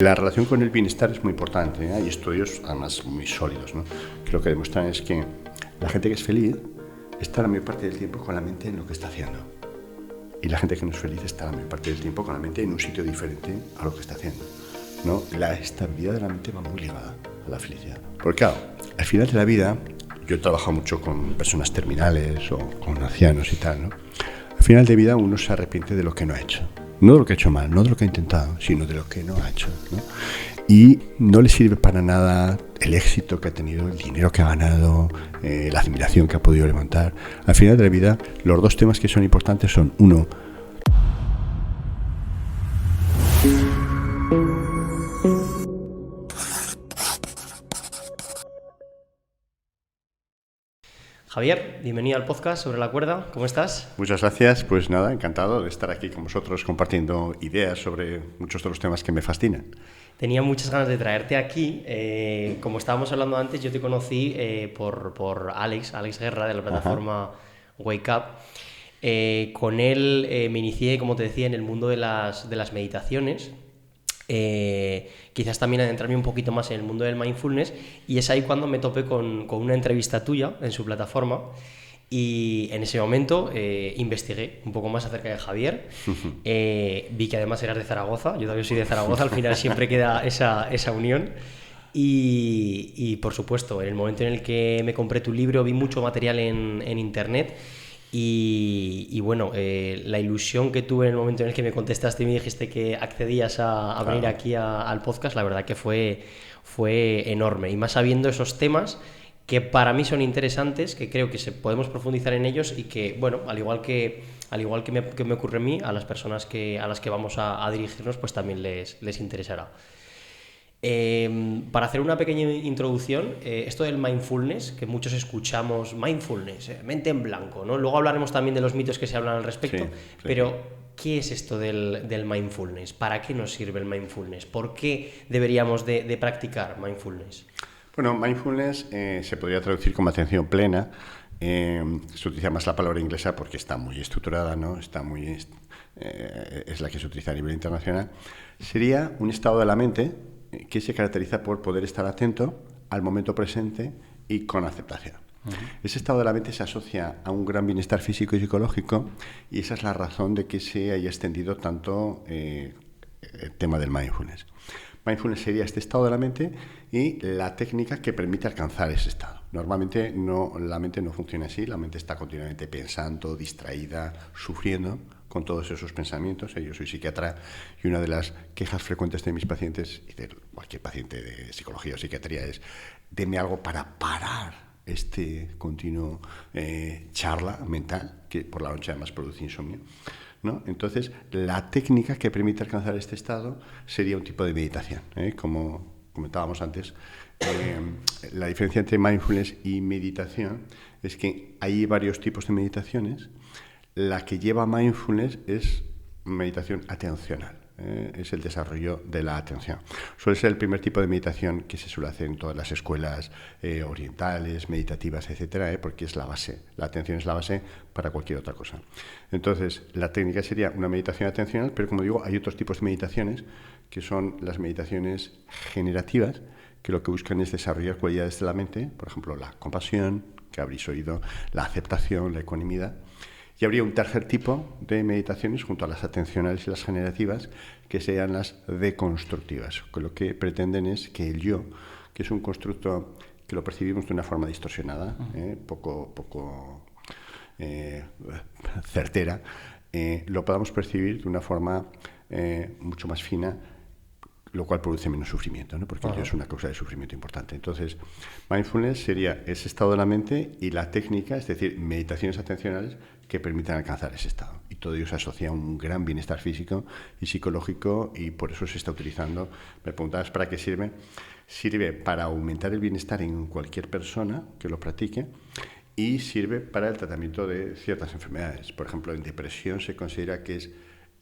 La relación con el bienestar es muy importante, ¿eh? Hay estudios, además, muy sólidos, ¿no? Que lo que demuestran es que la gente que es feliz está la mayor parte del tiempo con la mente en lo que está haciendo. Y la gente que no es feliz está la mayor parte del tiempo con la mente en un sitio diferente a lo que está haciendo, ¿no? La estabilidad de la mente va muy ligada a la felicidad. Porque claro, al final de la vida, yo he trabajado mucho con personas terminales o con ancianos y tal, ¿no? Al final de vida uno se arrepiente de lo que no ha hecho. No de lo que ha hecho mal, no de lo que ha intentado, sino de lo que no ha hecho, ¿no? Y no le sirve para nada el éxito que ha tenido, el dinero que ha ganado, la admiración que ha podido levantar. Al final de la vida, los dos temas que son importantes son, uno, Javier, bienvenido al podcast Sobre la Cuerda. ¿Cómo estás? muchas gracias. Pues nada, encantado de estar aquí con vosotros compartiendo ideas sobre muchos de los temas que me fascinan. Tenía muchas ganas de traerte aquí. Como estábamos hablando antes, yo te conocí por Alex Guerra, de la plataforma Wake Up. Con él me inicié, como te decía, en el mundo de las meditaciones. Quizás también adentrarme un poquito más en el mundo del mindfulness, y es ahí cuando me topé con una entrevista tuya en su plataforma, y en ese momento investigué un poco más acerca de Javier. Vi que además eras de Zaragoza, yo también soy de Zaragoza, al final siempre queda esa unión. Y por supuesto, en el momento en el que me compré tu libro vi mucho material en internet. Y bueno, la ilusión que tuve en el momento en el que me contestaste y me dijiste que accedías a venir aquí al podcast, la verdad que fue enorme. Y más sabiendo esos temas que para mí son interesantes, que creo que podemos profundizar en ellos, y que, bueno, al igual que me ocurre a mí, a las personas a las que vamos a dirigirnos, pues también les interesará. Para hacer una pequeña introducción, esto del mindfulness, que muchos escuchamos, mindfulness, mente en blanco, ¿no? Luego hablaremos también de los mitos que se hablan al respecto, Sí. pero ¿qué es esto del mindfulness? ¿Para qué nos sirve el mindfulness? ¿Por qué deberíamos de practicar mindfulness? Bueno, mindfulness se podría traducir como atención plena. Se utiliza más la palabra inglesa porque está muy estructurada, ¿no? Es la que se utiliza a nivel internacional. Sería un estado de la mente que se caracteriza por poder estar atento al momento presente y con aceptación. Ese estado de la mente se asocia a un gran bienestar físico y psicológico, y esa es la razón de que se haya extendido tanto el tema del mindfulness. Mindfulness sería este estado de la mente y la técnica que permite alcanzar ese estado. Normalmente la mente no funciona así, la mente está continuamente pensando, distraída, sufriendo con todos esos pensamientos. Yo soy psiquiatra y una de las quejas frecuentes de mis pacientes y de cualquier paciente de psicología o psiquiatría es: deme algo para parar este continuo charla mental que por la noche además produce insomnio, ¿no? Entonces, la técnica que permite alcanzar este estado sería un tipo de meditación, como comentábamos antes. La diferencia entre mindfulness y meditación es que hay varios tipos de meditaciones. La que lleva mindfulness es meditación atencional. Es el desarrollo de la atención. Suele ser el primer tipo de meditación que se suele hacer en todas las escuelas orientales, meditativas, etcétera, porque es la base. La atención es la base para cualquier otra cosa. Entonces, la técnica sería una meditación atencional, pero como digo, hay otros tipos de meditaciones que son las meditaciones generativas, que lo que buscan es desarrollar cualidades de la mente, por ejemplo, la compasión, que habréis oído, la aceptación, la ecuanimidad. Y habría un tercer tipo de meditaciones junto a las atencionales y las generativas, que serían las deconstructivas, que lo que pretenden es que el yo, que es un constructo que lo percibimos de una forma distorsionada, poco certera, lo podamos percibir de una forma mucho más fina, lo cual produce menos sufrimiento, ¿no? Porque el yo es una causa de sufrimiento importante. Entonces, mindfulness sería ese estado de la mente y la técnica, es decir, meditaciones atencionales que permitan alcanzar ese estado. Y todo ello se asocia a un gran bienestar físico y psicológico, y por eso se está utilizando. Me preguntabas para qué sirve. Sirve para aumentar el bienestar en cualquier persona que lo practique, y sirve para el tratamiento de ciertas enfermedades. Por ejemplo, en depresión se considera que es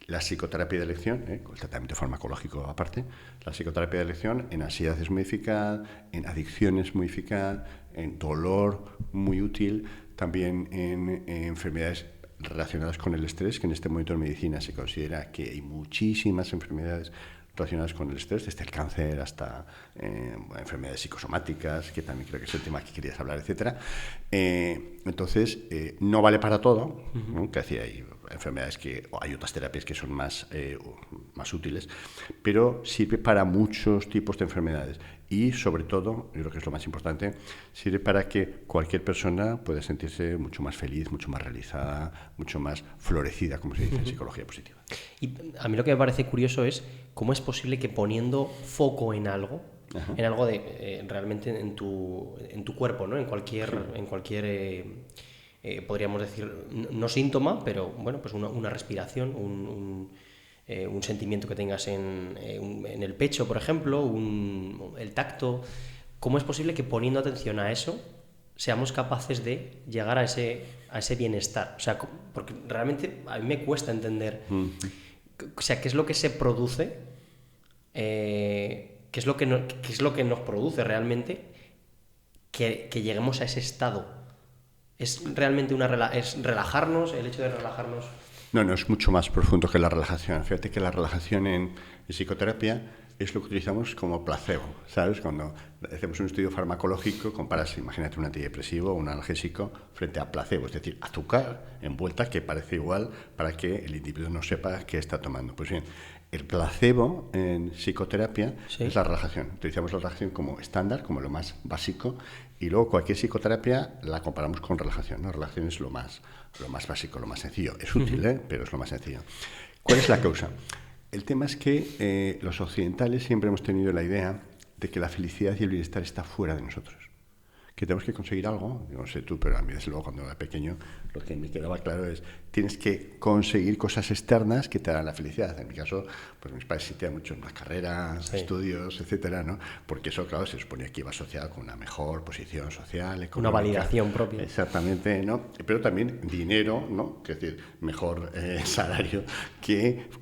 la psicoterapia de elección, con el tratamiento farmacológico aparte. La psicoterapia de elección en ansiedad es muy eficaz, en adicción es muy eficaz, en dolor muy útil, también en enfermedades relacionadas con el estrés, que en este momento en medicina se considera que hay muchísimas enfermedades relacionadas con el estrés, desde el cáncer hasta enfermedades psicosomáticas, que también creo que es el tema que querías hablar, etcétera. Entonces, no vale para todo, ¿no? Que hay enfermedades o hay otras terapias que son más útiles, pero sirve para muchos tipos de enfermedades y, sobre todo, yo creo que es lo más importante, sirve para que cualquier persona pueda sentirse mucho más feliz, mucho más realizada, mucho más florecida, como se dice en psicología positiva. Y a mí lo que me parece curioso es cómo es posible que poniendo foco en algo, en algo de realmente en tu cuerpo, ¿no? En cualquier podríamos decir, no síntoma, pero bueno, pues una respiración, un sentimiento que tengas en el pecho, por ejemplo, el tacto. ¿Cómo es posible que poniendo atención a eso seamos capaces de llegar a ese bienestar? O sea, porque realmente a mí me cuesta entender, o sea, qué es lo que se produce, qué es lo que nos produce realmente que lleguemos a ese estado. ¿Es realmente es relajarnos, el hecho de relajarnos? No, es mucho más profundo que la relajación. Fíjate que la relajación en psicoterapia es lo que utilizamos como placebo, ¿sabes? Cuando hacemos un estudio farmacológico, comparas, imagínate, un antidepresivo o un analgésico frente a placebo, es decir, azúcar envuelta que parece igual para que el individuo no sepa qué está tomando. Pues bien, el placebo en psicoterapia es la relajación. Utilizamos la relajación como estándar, como lo más básico, y luego cualquier psicoterapia la comparamos con relajación, ¿no? Relajación es lo más básico, lo más sencillo. Es útil, pero es lo más sencillo. ¿Cuál es la causa? El tema es que los occidentales siempre hemos tenido la idea de que la felicidad y el bienestar está fuera de nosotros. Que tenemos que conseguir algo, yo no sé tú, pero a mí desde luego cuando era pequeño lo que me quedaba claro es tienes que conseguir cosas externas que te dan la felicidad. En mi caso, pues mis padres insistían mucho en las carreras, estudios, etcétera, ¿no? Porque eso, claro, se suponía que iba asociado con una mejor posición social, económica. Una validación propia. Exactamente, ¿no? Pero también dinero, ¿no? Es decir, mejor salario,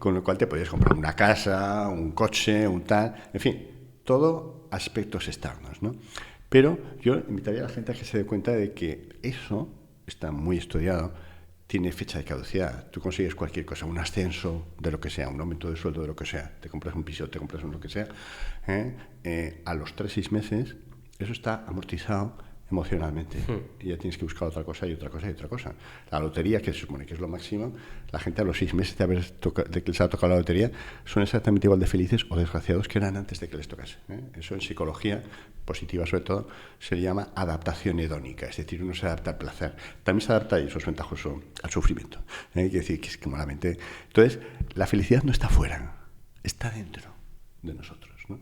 con lo cual te podías comprar una casa, un coche, un tal, en fin, todo aspectos externos, ¿no? Pero yo invitaría a la gente a que se dé cuenta de que eso está muy estudiado, tiene fecha de caducidad. Tú consigues cualquier cosa, un ascenso de lo que sea, un aumento de sueldo de lo que sea, te compras un piso, te compras un lo que sea, a los 3-6 meses eso está amortizado emocionalmente y ya tienes que buscar otra cosa y otra cosa y otra cosa. La lotería, que se supone que es lo máximo, la gente a los 6 meses de que les ha tocado la lotería son exactamente igual de felices o desgraciados que eran antes de que les tocase. Eso en psicología positiva sobre todo se llama adaptación hedónica, es decir, uno se adapta al placer, también se adapta, y eso es ventajoso, al sufrimiento. Hay que decir que es como la mente. Entonces, la felicidad no está fuera, está dentro de nosotros, ¿no?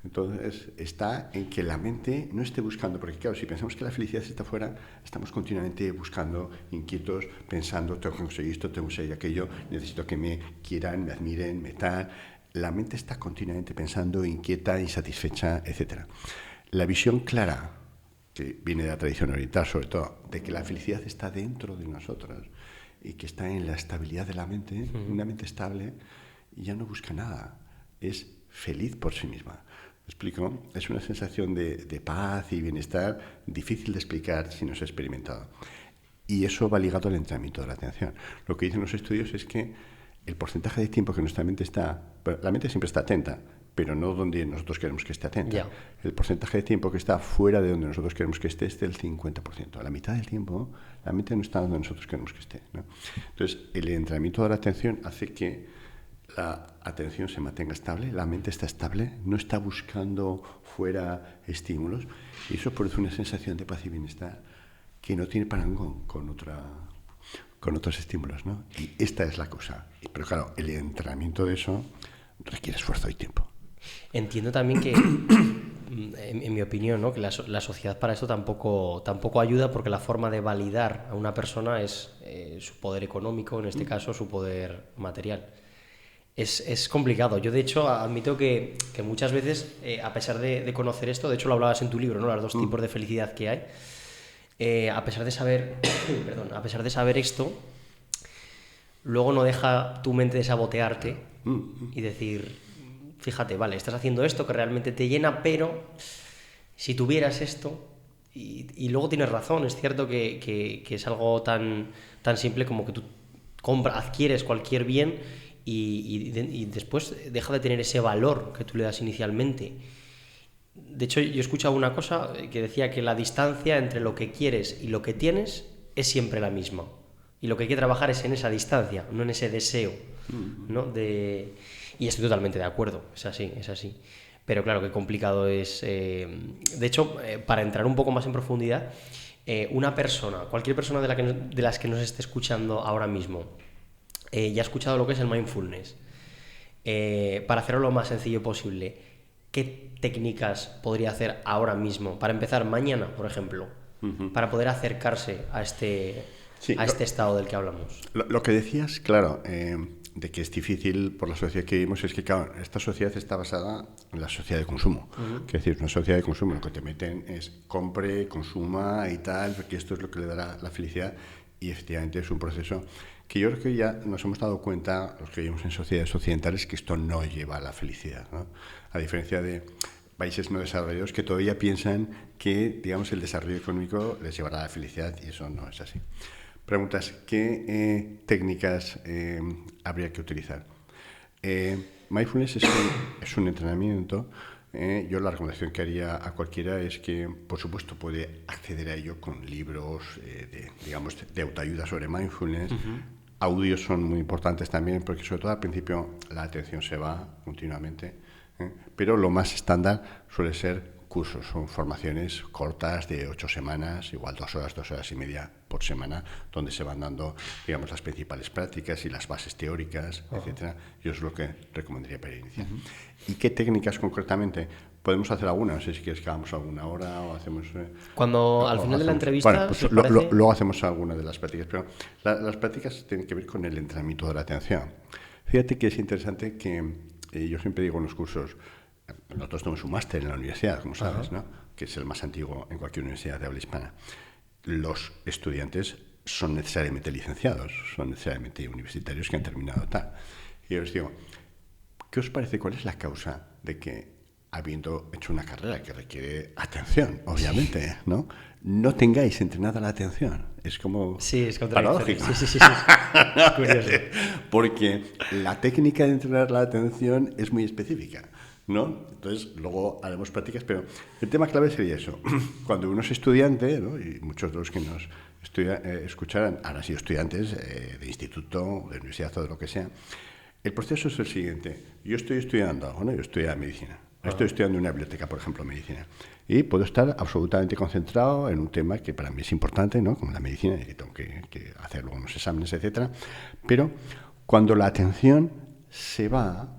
Entonces, está en que la mente no esté buscando, porque claro, si pensamos que la felicidad está fuera, estamos continuamente buscando, inquietos, pensando, tengo que conseguir esto, tengo que conseguir aquello, necesito que me quieran, me admiren, me tal. La mente está continuamente pensando, inquieta, insatisfecha, etc. La visión clara, que viene de la tradición oriental sobre todo, de que la felicidad está dentro de nosotros y que está en la estabilidad de la mente, una mente estable ya no busca nada, es feliz por sí misma. ¿Me explico? Es una sensación de paz y bienestar difícil de explicar si no se ha experimentado. Y eso va ligado al entrenamiento de la atención. Lo que dicen los estudios es que el porcentaje de tiempo que nuestra mente está... La mente siempre está atenta, pero no donde nosotros queremos que esté atenta. Yeah. El porcentaje de tiempo que está fuera de donde nosotros queremos que esté es del 50%. A la mitad del tiempo, la mente no está donde nosotros queremos que esté, ¿no? Entonces, el entrenamiento de la atención hace que la atención se mantenga estable, la mente está estable, no está buscando fuera estímulos, y eso produce una sensación de paz y bienestar que no tiene parangón con otros estímulos, ¿no? Y esta es la cosa. Pero claro, el entrenamiento de eso requiere esfuerzo y tiempo. Entiendo también que, en mi opinión, ¿no?, que la sociedad para esto tampoco ayuda, porque la forma de validar a una persona es su poder económico, en este caso su poder material. Es complicado. Yo, de hecho, admito que muchas veces, a pesar de conocer esto, de hecho lo hablabas en tu libro, ¿no?, los dos tipos de felicidad que hay, a pesar de saber esto, luego no deja tu mente de sabotearte y decir, fíjate, vale, estás haciendo esto que realmente te llena, pero si tuvieras esto, y luego tienes razón, es cierto que es algo tan simple como que tú adquieres cualquier bien y después deja de tener ese valor que tú le das inicialmente. De hecho, yo he escuchado una cosa que decía que la distancia entre lo que quieres y lo que tienes es siempre la misma. Y lo que hay que trabajar es en esa distancia, no en ese deseo, ¿no? Y estoy totalmente de acuerdo, es así, es así. Pero claro, qué complicado es. De hecho, para entrar un poco más en profundidad, una persona, cualquier persona de las que nos esté escuchando ahora mismo, ya ha escuchado lo que es el mindfulness. Para hacerlo lo más sencillo posible, ¿qué técnicas podría hacer ahora mismo? Para empezar mañana, por ejemplo, para poder acercarse a este estado del que hablamos. Lo que decías, claro, de que es difícil por la sociedad que vivimos, es que, claro, esta sociedad está basada en la sociedad de consumo. Es decir, una sociedad de consumo, lo que te meten es compre, consuma y tal, porque esto es lo que le dará la felicidad, y efectivamente es un proceso que yo creo que ya nos hemos dado cuenta, los que vivimos en sociedades occidentales, que esto no lleva a la felicidad, ¿no? A diferencia de países no desarrollados que todavía piensan que, digamos, el desarrollo económico les llevará a la felicidad, y eso no es así. Preguntas, ¿qué técnicas habría que utilizar? Mindfulness es un entrenamiento. Yo la recomendación que haría a cualquiera es que, por supuesto, puede acceder a ello con libros de autoayuda sobre mindfulness. Audios son muy importantes también, porque sobre todo al principio la atención se va continuamente, pero lo más estándar suele ser cursos, son formaciones cortas de 8 semanas, igual 2 horas y media por semana, donde se van dando, digamos, las principales prácticas y las bases teóricas, etcétera. Yo es lo que recomendaría para iniciar. ¿Y qué técnicas concretamente? Podemos hacer alguna, no sé si quieres que hagamos alguna hora o hacemos... Cuando al final de la entrevista... Bueno, pues luego hacemos alguna de las prácticas, pero las prácticas tienen que ver con el entrenamiento de la atención. Fíjate que es interesante que yo siempre digo en los cursos, nosotros tenemos un máster en la universidad, como sabes, ¿no? Que es el más antiguo en cualquier universidad de habla hispana. Los estudiantes son necesariamente licenciados, son necesariamente universitarios que han terminado tal. Y yo les digo, ¿qué os parece? ¿Cuál es la causa de que, habiendo hecho una carrera que requiere atención, obviamente, no tengáis entrenada la atención? Es como paradójico. Sí. Es curioso. Porque la técnica de entrenar la atención es muy específica, ¿no? Entonces, luego haremos prácticas, pero el tema clave sería eso. Cuando uno es estudiante, ¿no? Y muchos de los que nos escucharán han sido estudiantes de instituto, de universidad o de lo que sea, el proceso es el siguiente. Yo estoy estudiando algo, ¿no? Yo estudio medicina. Estoy estudiando en una biblioteca, por ejemplo, medicina. Y puedo estar absolutamente concentrado en un tema que para mí es importante, ¿no? Como la medicina, y que tengo que hacer luego unos exámenes, etcétera. Pero cuando la atención se va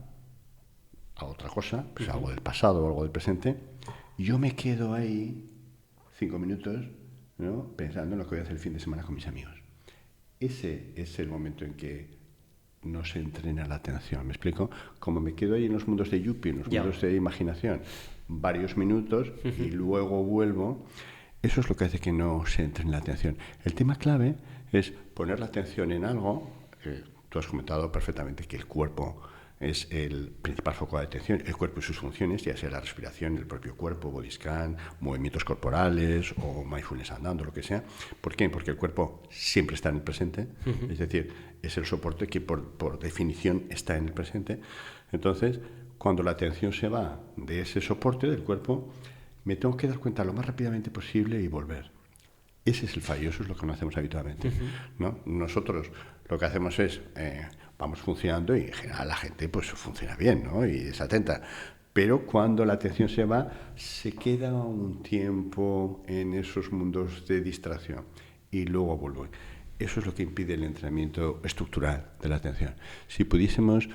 a otra cosa, pues algo del pasado o algo del presente, yo me quedo ahí 5 minutos, ¿no? Pensando en lo que voy a hacer el fin de semana con mis amigos. Ese es el momento en que no se entrena la atención. ¿Me explico? Como me quedo ahí en los mundos de Yuppie, en los mundos de imaginación, varios minutos y luego vuelvo, eso es lo que hace que no se entrene la atención. El tema clave es poner la atención en algo. Tú has comentado perfectamente que el cuerpo es el principal foco de atención, el cuerpo y sus funciones, ya sea la respiración, el propio cuerpo, body scan, movimientos corporales o mindfulness andando, lo que sea. ¿Por qué? Porque el cuerpo siempre está en el presente, es decir, es el soporte que por definición está en el presente. Entonces, cuando la atención se va de ese soporte del cuerpo, me tengo que dar cuenta lo más rápidamente posible y volver. Ese es el fallo, eso es lo que no hacemos habitualmente, ¿no? Nosotros lo que hacemos es, vamos funcionando y en general la gente pues funciona bien, ¿no? Y es atenta. Pero cuando la atención se va, se queda un tiempo en esos mundos de distracción y luego vuelve. Eso es lo que impide el entrenamiento estructural de la atención. Si pudiésemos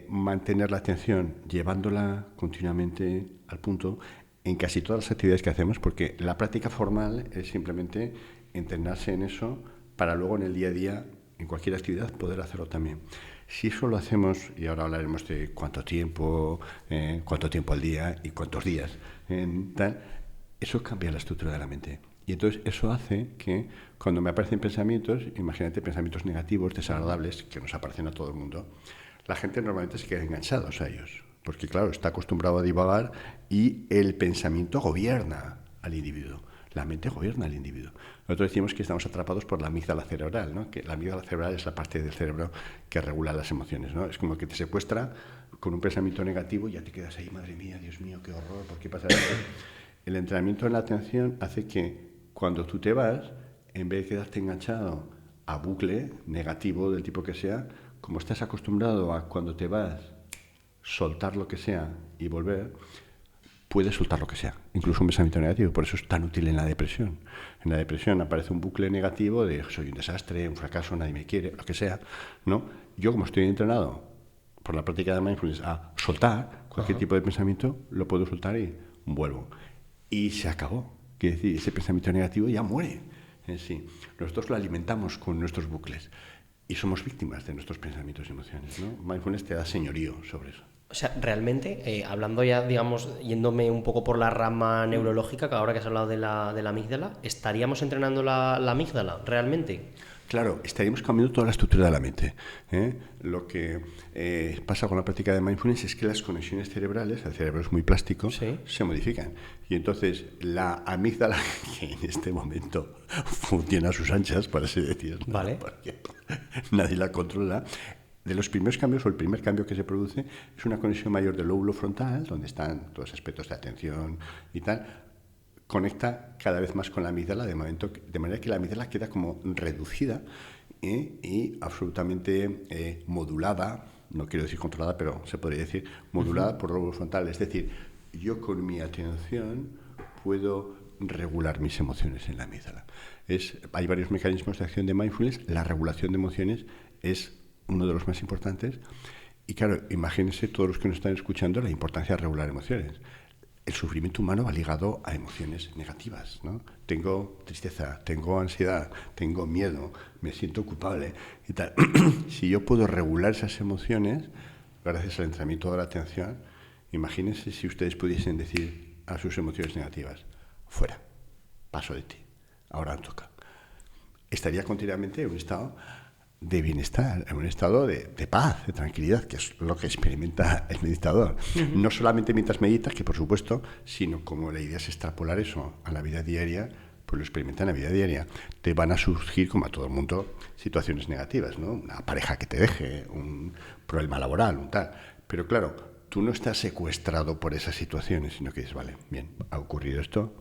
mantener la atención llevándola continuamente al punto en casi todas las actividades que hacemos, porque la práctica formal es simplemente entrenarse en eso para luego en el día a día, en cualquier actividad, poder hacerlo también. Si eso lo hacemos, y ahora hablaremos de cuánto tiempo al día y cuántos días, eso cambia la estructura de la mente. Y entonces eso hace que cuando me aparecen pensamientos, imagínate pensamientos negativos, desagradables, que nos aparecen a todo el mundo, la gente normalmente se queda enganchados a ellos. Porque, claro, está acostumbrado a divagar y el pensamiento gobierna al individuo. La mente gobierna al individuo. Nosotros decimos que estamos atrapados por la amígdala cerebral, ¿no? Que la amígdala cerebral es la parte del cerebro que regula las emociones, ¿no? Es como que te secuestra con un pensamiento negativo y ya te quedas ahí, madre mía, Dios mío, qué horror, ¿por qué pasa esto? El entrenamiento en la atención hace que cuando tú te vas, en vez de quedarte enganchado a bucle negativo del tipo que sea, como estás acostumbrado a cuando te vas soltar lo que sea y volver, puedes soltar lo que sea, incluso un pensamiento negativo. Por eso es tan útil en la depresión. En la depresión aparece un bucle negativo de soy un desastre, un fracaso, nadie me quiere, lo que sea, ¿no? Yo, como estoy entrenado por la práctica de mindfulness a soltar cualquier tipo de pensamiento, lo puedo soltar y vuelvo. Y se acabó. Quiere decir, ese pensamiento negativo ya muere en sí. Nosotros lo alimentamos con nuestros bucles y somos víctimas de nuestros pensamientos y emociones, ¿no? Mindfulness te da señorío sobre eso. O sea, realmente, hablando ya, digamos, yéndome un poco por la rama neurológica, que ahora que has hablado de la amígdala, ¿estaríamos entrenando la amígdala realmente? Claro, estaríamos cambiando toda la estructura de la mente, ¿eh? Lo que pasa con la práctica de mindfulness es que las conexiones cerebrales, el cerebro es muy plástico, sí, se modifican. Y entonces la amígdala, que en este momento funciona a sus anchas, por así decirlo, vale, porque nadie la controla, de los primeros cambios, o el primer cambio que se produce, es una conexión mayor del lóbulo frontal, donde están todos los aspectos de atención y tal, conecta cada vez más con la amígdala, de manera que la amígdala queda como reducida y absolutamente modulada, no quiero decir controlada, pero se podría decir modulada por el lóbulo frontal. Es decir, yo con mi atención puedo regular mis emociones en la amígdala. Hay varios mecanismos de acción de mindfulness. La regulación de emociones es uno de los más importantes. Y claro, imagínense todos los que nos están escuchando la importancia de regular emociones. El sufrimiento humano va ligado a emociones negativas, ¿no? Tengo tristeza, tengo ansiedad, tengo miedo, me siento culpable y tal. Si yo puedo regular esas emociones, gracias al entrenamiento de la atención, imagínense si ustedes pudiesen decir a sus emociones negativas, fuera, paso de ti, ahora toca. Estaría continuamente en un estado de bienestar, en un estado de paz, de tranquilidad, que es lo que experimenta el meditador. No solamente mientras medita, que por supuesto, sino como la idea es extrapolar eso a la vida diaria, pues lo experimenta en la vida diaria. Te van a surgir, como a todo el mundo, situaciones negativas, ¿no? Una pareja que te deje, un problema laboral, un tal. Pero claro, tú no estás secuestrado por esas situaciones, sino que dices, vale, bien, ha ocurrido esto,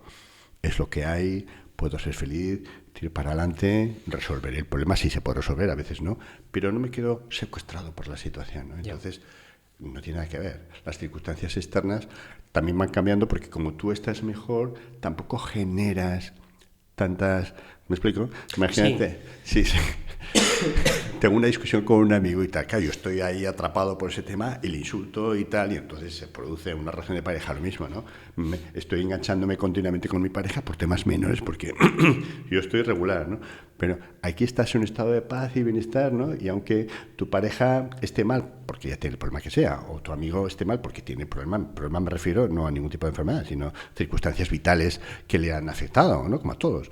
es lo que hay, puedo ser feliz, tirar para adelante, resolver el problema, sí se puede resolver, a veces no, pero no me quedo secuestrado por la situación, ¿no? Entonces, no tiene nada que ver. Las circunstancias externas también van cambiando porque como tú estás mejor, tampoco generas tantas... ¿Me explico? Imagínate, sí. Tengo una discusión con un amigo y tal, claro, yo estoy ahí atrapado por ese tema y le insulto y tal, y entonces se produce una relación de pareja lo mismo, ¿no? Estoy enganchándome continuamente con mi pareja por temas menores porque yo estoy regular, ¿no? Pero aquí estás en un estado de paz y bienestar, ¿no? Y aunque tu pareja esté mal porque ya tiene el problema que sea, o tu amigo esté mal porque tiene problema me refiero no a ningún tipo de enfermedad, sino circunstancias vitales que le han afectado, ¿no? Como a todos.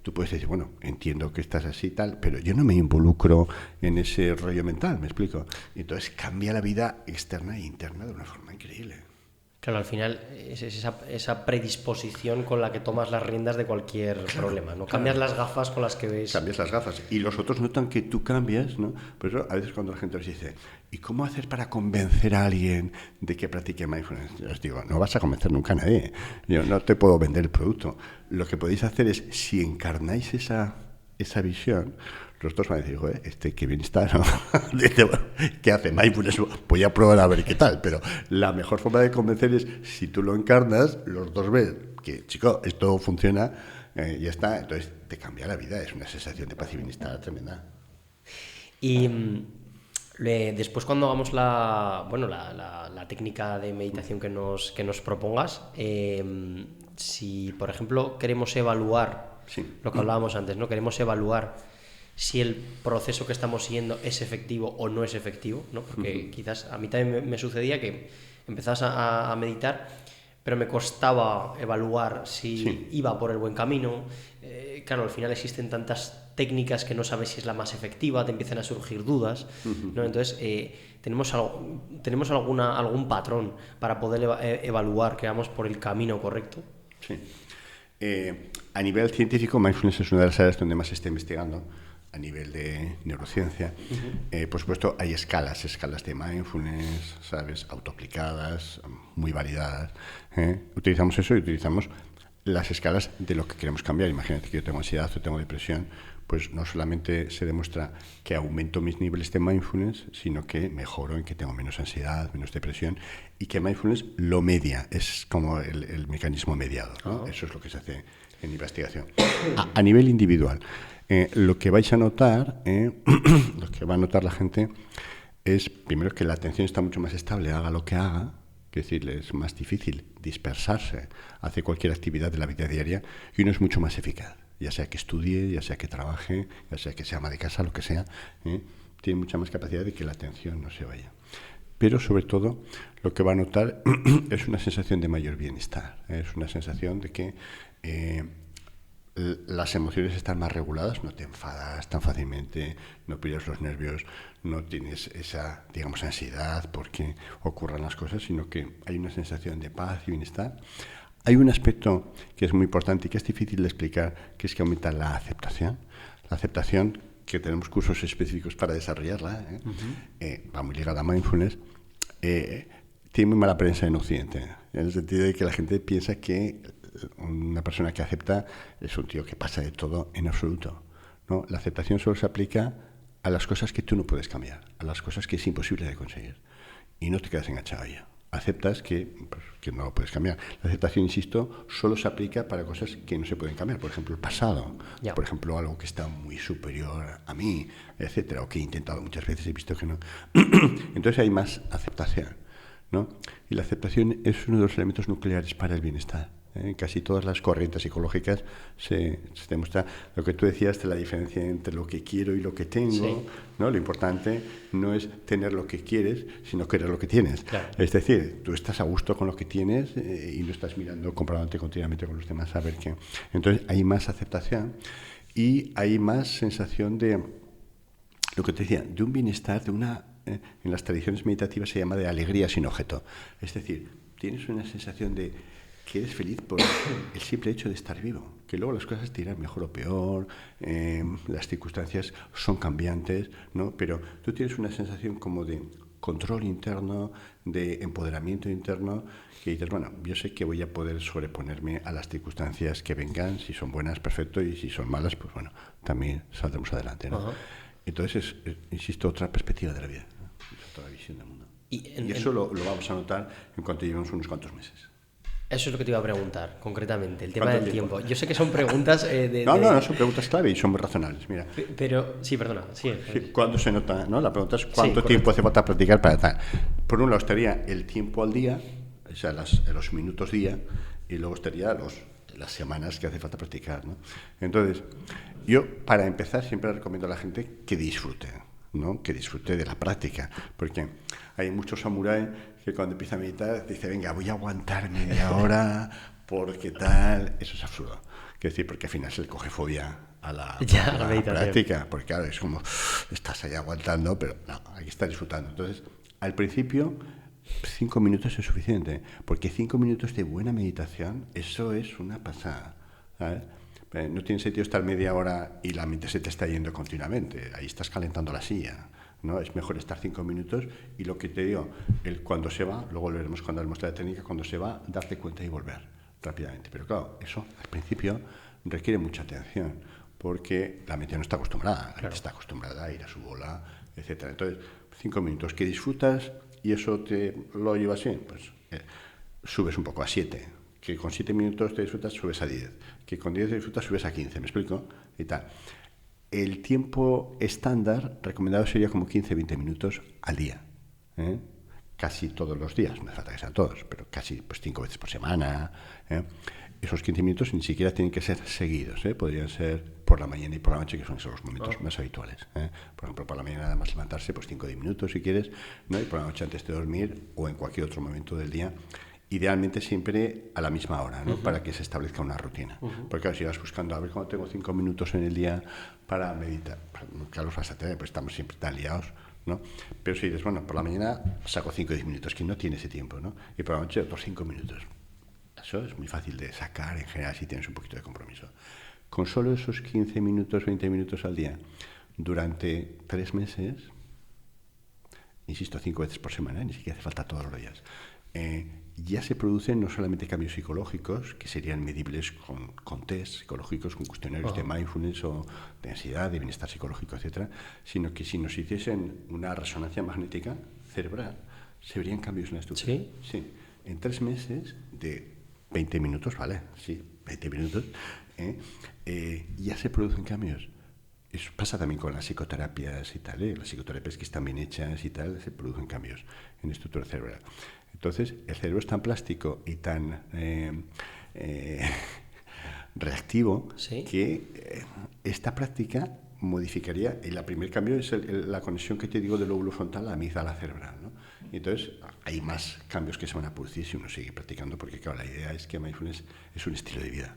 Tú puedes decir, bueno, entiendo que estás así y tal, pero yo no me involucro en ese rollo mental, ¿me explico? Y entonces cambia la vida externa e interna de una forma increíble. Claro, al final es esa predisposición con la que tomas las riendas de cualquier problema, ¿no? Cambias las gafas con las que ves. Cambias las gafas y los otros notan que tú cambias, ¿no? Por eso a veces cuando la gente les dice, ¿y cómo hacer para convencer a alguien de que practique mindfulness? Yo les digo, no vas a convencer nunca a nadie. Yo no te puedo vender el producto. Lo que podéis hacer es, si encarnáis esa visión, los dos van a decir, joder, qué bien está, ¿no? Dice, bueno, ¿qué hace mindfulness? Voy a probar a ver qué tal, pero la mejor forma de convencer es, si tú lo encarnas, los dos ven que, chico, esto funciona, ya está, entonces te cambia la vida, es una sensación de paz y bienestar tremenda. Y después cuando hagamos la técnica de meditación que nos propongas, si por ejemplo queremos evaluar, sí, lo que hablábamos antes, ¿no? Queremos evaluar si el proceso que estamos siguiendo es efectivo o no es efectivo, ¿no? Porque quizás a mí también me sucedía que empezabas a meditar, pero me costaba evaluar si iba por el buen camino. Claro, al final existen tantas técnicas que no sabes si es la más efectiva, te empiezan a surgir dudas, ¿no? Entonces, tenemos algún patrón para poder evaluar que vamos por el camino correcto. Sí. A nivel científico, mindfulness es una de las áreas donde más se está investigando a nivel de neurociencia. Por supuesto, hay escalas de mindfulness, ¿sabes? Autoaplicadas, muy validadas. Utilizamos eso y utilizamos las escalas de lo que queremos cambiar. Imagínate que yo tengo ansiedad o tengo depresión, pues no solamente se demuestra que aumento mis niveles de mindfulness, sino que mejoro en que tengo menos ansiedad, menos depresión, y que mindfulness lo media, es como el mecanismo mediador, ¿no? Eso es lo que se hace en investigación. A nivel individual, lo que vais a notar, lo que va a notar la gente es, primero, que la atención está mucho más estable, haga lo que haga. Es decir, es más difícil dispersarse hacia cualquier actividad de la vida diaria y uno es mucho más eficaz, ya sea que estudie, ya sea que trabaje, ya sea que sea ama de casa, lo que sea, tiene mucha más capacidad de que la atención no se vaya. Pero sobre todo lo que va a notar es una sensación de mayor bienestar, es una sensación de que las emociones están más reguladas, no te enfadas tan fácilmente, no pierdes los nervios, no tienes esa, digamos, ansiedad porque ocurran las cosas, sino que hay una sensación de paz y bienestar. Hay un aspecto que es muy importante y que es difícil de explicar, que es que aumenta la aceptación. La aceptación, que tenemos cursos específicos para desarrollarla, va muy ligada a mindfulness, tiene muy mala prensa en Occidente, en el sentido de que la gente piensa que una persona que acepta es un tío que pasa de todo en absoluto, ¿no? La aceptación solo se aplica a las cosas que tú no puedes cambiar, a las cosas que es imposible de conseguir. Y no te quedas enganchado a ella. Aceptas que no lo puedes cambiar. La aceptación, insisto, solo se aplica para cosas que no se pueden cambiar. Por ejemplo, el pasado. Por ejemplo, algo que está muy superior a mí, etcétera, o que he intentado muchas veces y he visto que no. Entonces hay más aceptación, ¿no? Y la aceptación es uno de los elementos nucleares para el bienestar. En casi todas las corrientes psicológicas se demuestra lo que tú decías de la diferencia entre lo que quiero y lo que tengo, sí, ¿no? Lo importante no es tener lo que quieres, sino querer lo que tienes. Claro. Es decir, tú estás a gusto con lo que tienes y no estás mirando, comparándote continuamente con los demás a ver qué. Entonces hay más aceptación y hay más sensación de, lo que te decía, de un bienestar, de una, en las tradiciones meditativas se llama de alegría sin objeto. Es decir, tienes una sensación de que eres feliz por el simple hecho de estar vivo, que luego las cosas te irán mejor o peor, las circunstancias son cambiantes, ¿no? Pero tú tienes una sensación como de control interno, de empoderamiento interno, que dices, bueno, yo sé que voy a poder sobreponerme a las circunstancias que vengan, si son buenas, perfecto, y si son malas, pues bueno, también saldremos adelante, ¿no? Entonces insisto, otra perspectiva de la vida, ¿no? Es otra visión del mundo. Y eso lo vamos a notar en cuanto llevemos unos cuantos meses. Eso es lo que te iba a preguntar, concretamente, el tema del tiempo. Yo sé que son preguntas No, son preguntas clave y son muy razonables, mira. Pero, sí, perdona. Sí, ¿cuándo se nota, no? La pregunta es cuánto tiempo hace falta practicar para tal. Por un lado estaría el tiempo al día, o sea, los minutos día, y luego estaría las semanas que hace falta practicar, ¿no? Entonces, yo, para empezar, siempre recomiendo a la gente que disfrute, ¿no? Que disfrute de la práctica, porque hay muchos samuráis que cuando empieza a meditar dice, venga, voy a aguantar media hora porque tal, eso es absurdo. Quiero decir, porque al final se le coge fobia a la práctica, porque claro, es como, estás ahí aguantando, pero no, hay que estar disfrutando. Entonces, al principio, 5 minutos es suficiente, porque 5 minutos de buena meditación, eso es una pasada, ¿sabes? No tiene sentido estar media hora y la mente se te está yendo continuamente, ahí estás calentando la silla, ¿no? Es mejor estar 5 minutos y lo que te digo, cuando se va, luego lo veremos cuando hablemos de la técnica, cuando se va, darte cuenta y volver rápidamente. Pero claro, eso al principio requiere mucha atención, porque la mente no está acostumbrada, la mente está acostumbrada a ir a su bola, etcétera. Entonces, 5 minutos que disfrutas y eso te lo llevas bien, pues subes un poco a 7. Que con 7 minutos te disfrutas, subes a 10. Que con 10 te disfrutas, subes a 15. ¿Me explico? Y tal. El tiempo estándar recomendado sería como 15-20 minutos al día. Casi todos los días, no hace falta que sean todos, pero casi pues 5 veces por semana. Esos 15 minutos ni siquiera tienen que ser seguidos. Podrían ser por la mañana y por la noche, que son esos los momentos más habituales. Por ejemplo, por la mañana nada más levantarse, pues 5 o 10 minutos si quieres, ¿no? Y por la noche antes de dormir o en cualquier otro momento del día. Idealmente siempre a la misma hora, ¿no? Para que se establezca una rutina. Porque claro, si vas buscando, a ver cómo tengo 5 minutos en el día para meditar, claro, los vas a tener, pues estamos siempre tan liados, ¿no? Pero si dices, bueno, por la mañana saco 5 o 10 minutos, que no tiene ese tiempo, ¿no? Y por la noche otros 5 minutos. Eso es muy fácil de sacar en general si tienes un poquito de compromiso. Con solo esos 15 minutos, 20 minutos al día, durante 3 meses, insisto, 5 veces por semana, ni siquiera hace falta todos los días, ya se producen no solamente cambios psicológicos, que serían medibles con test psicológicos, con cuestionarios de mindfulness o de ansiedad, de bienestar psicológico, etcétera, sino que si nos hiciesen una resonancia magnética cerebral, se verían cambios en la estructura. ¿Sí? Sí. En 3 meses de 20 minutos, ¿vale? Sí, 20 minutos, ya se producen cambios. Eso pasa también con las psicoterapias y tal, las psicoterapias que están bien hechas y tal, se producen cambios en la estructura cerebral. Entonces, el cerebro es tan plástico y tan reactivo, ¿sí? que esta práctica modificaría, y el primer cambio es la conexión que te digo del lóbulo frontal a la amígdala cerebral, ¿no? Y entonces hay más cambios que se van a producir si uno sigue practicando, porque claro, la idea es que mindfulness es un estilo de vida.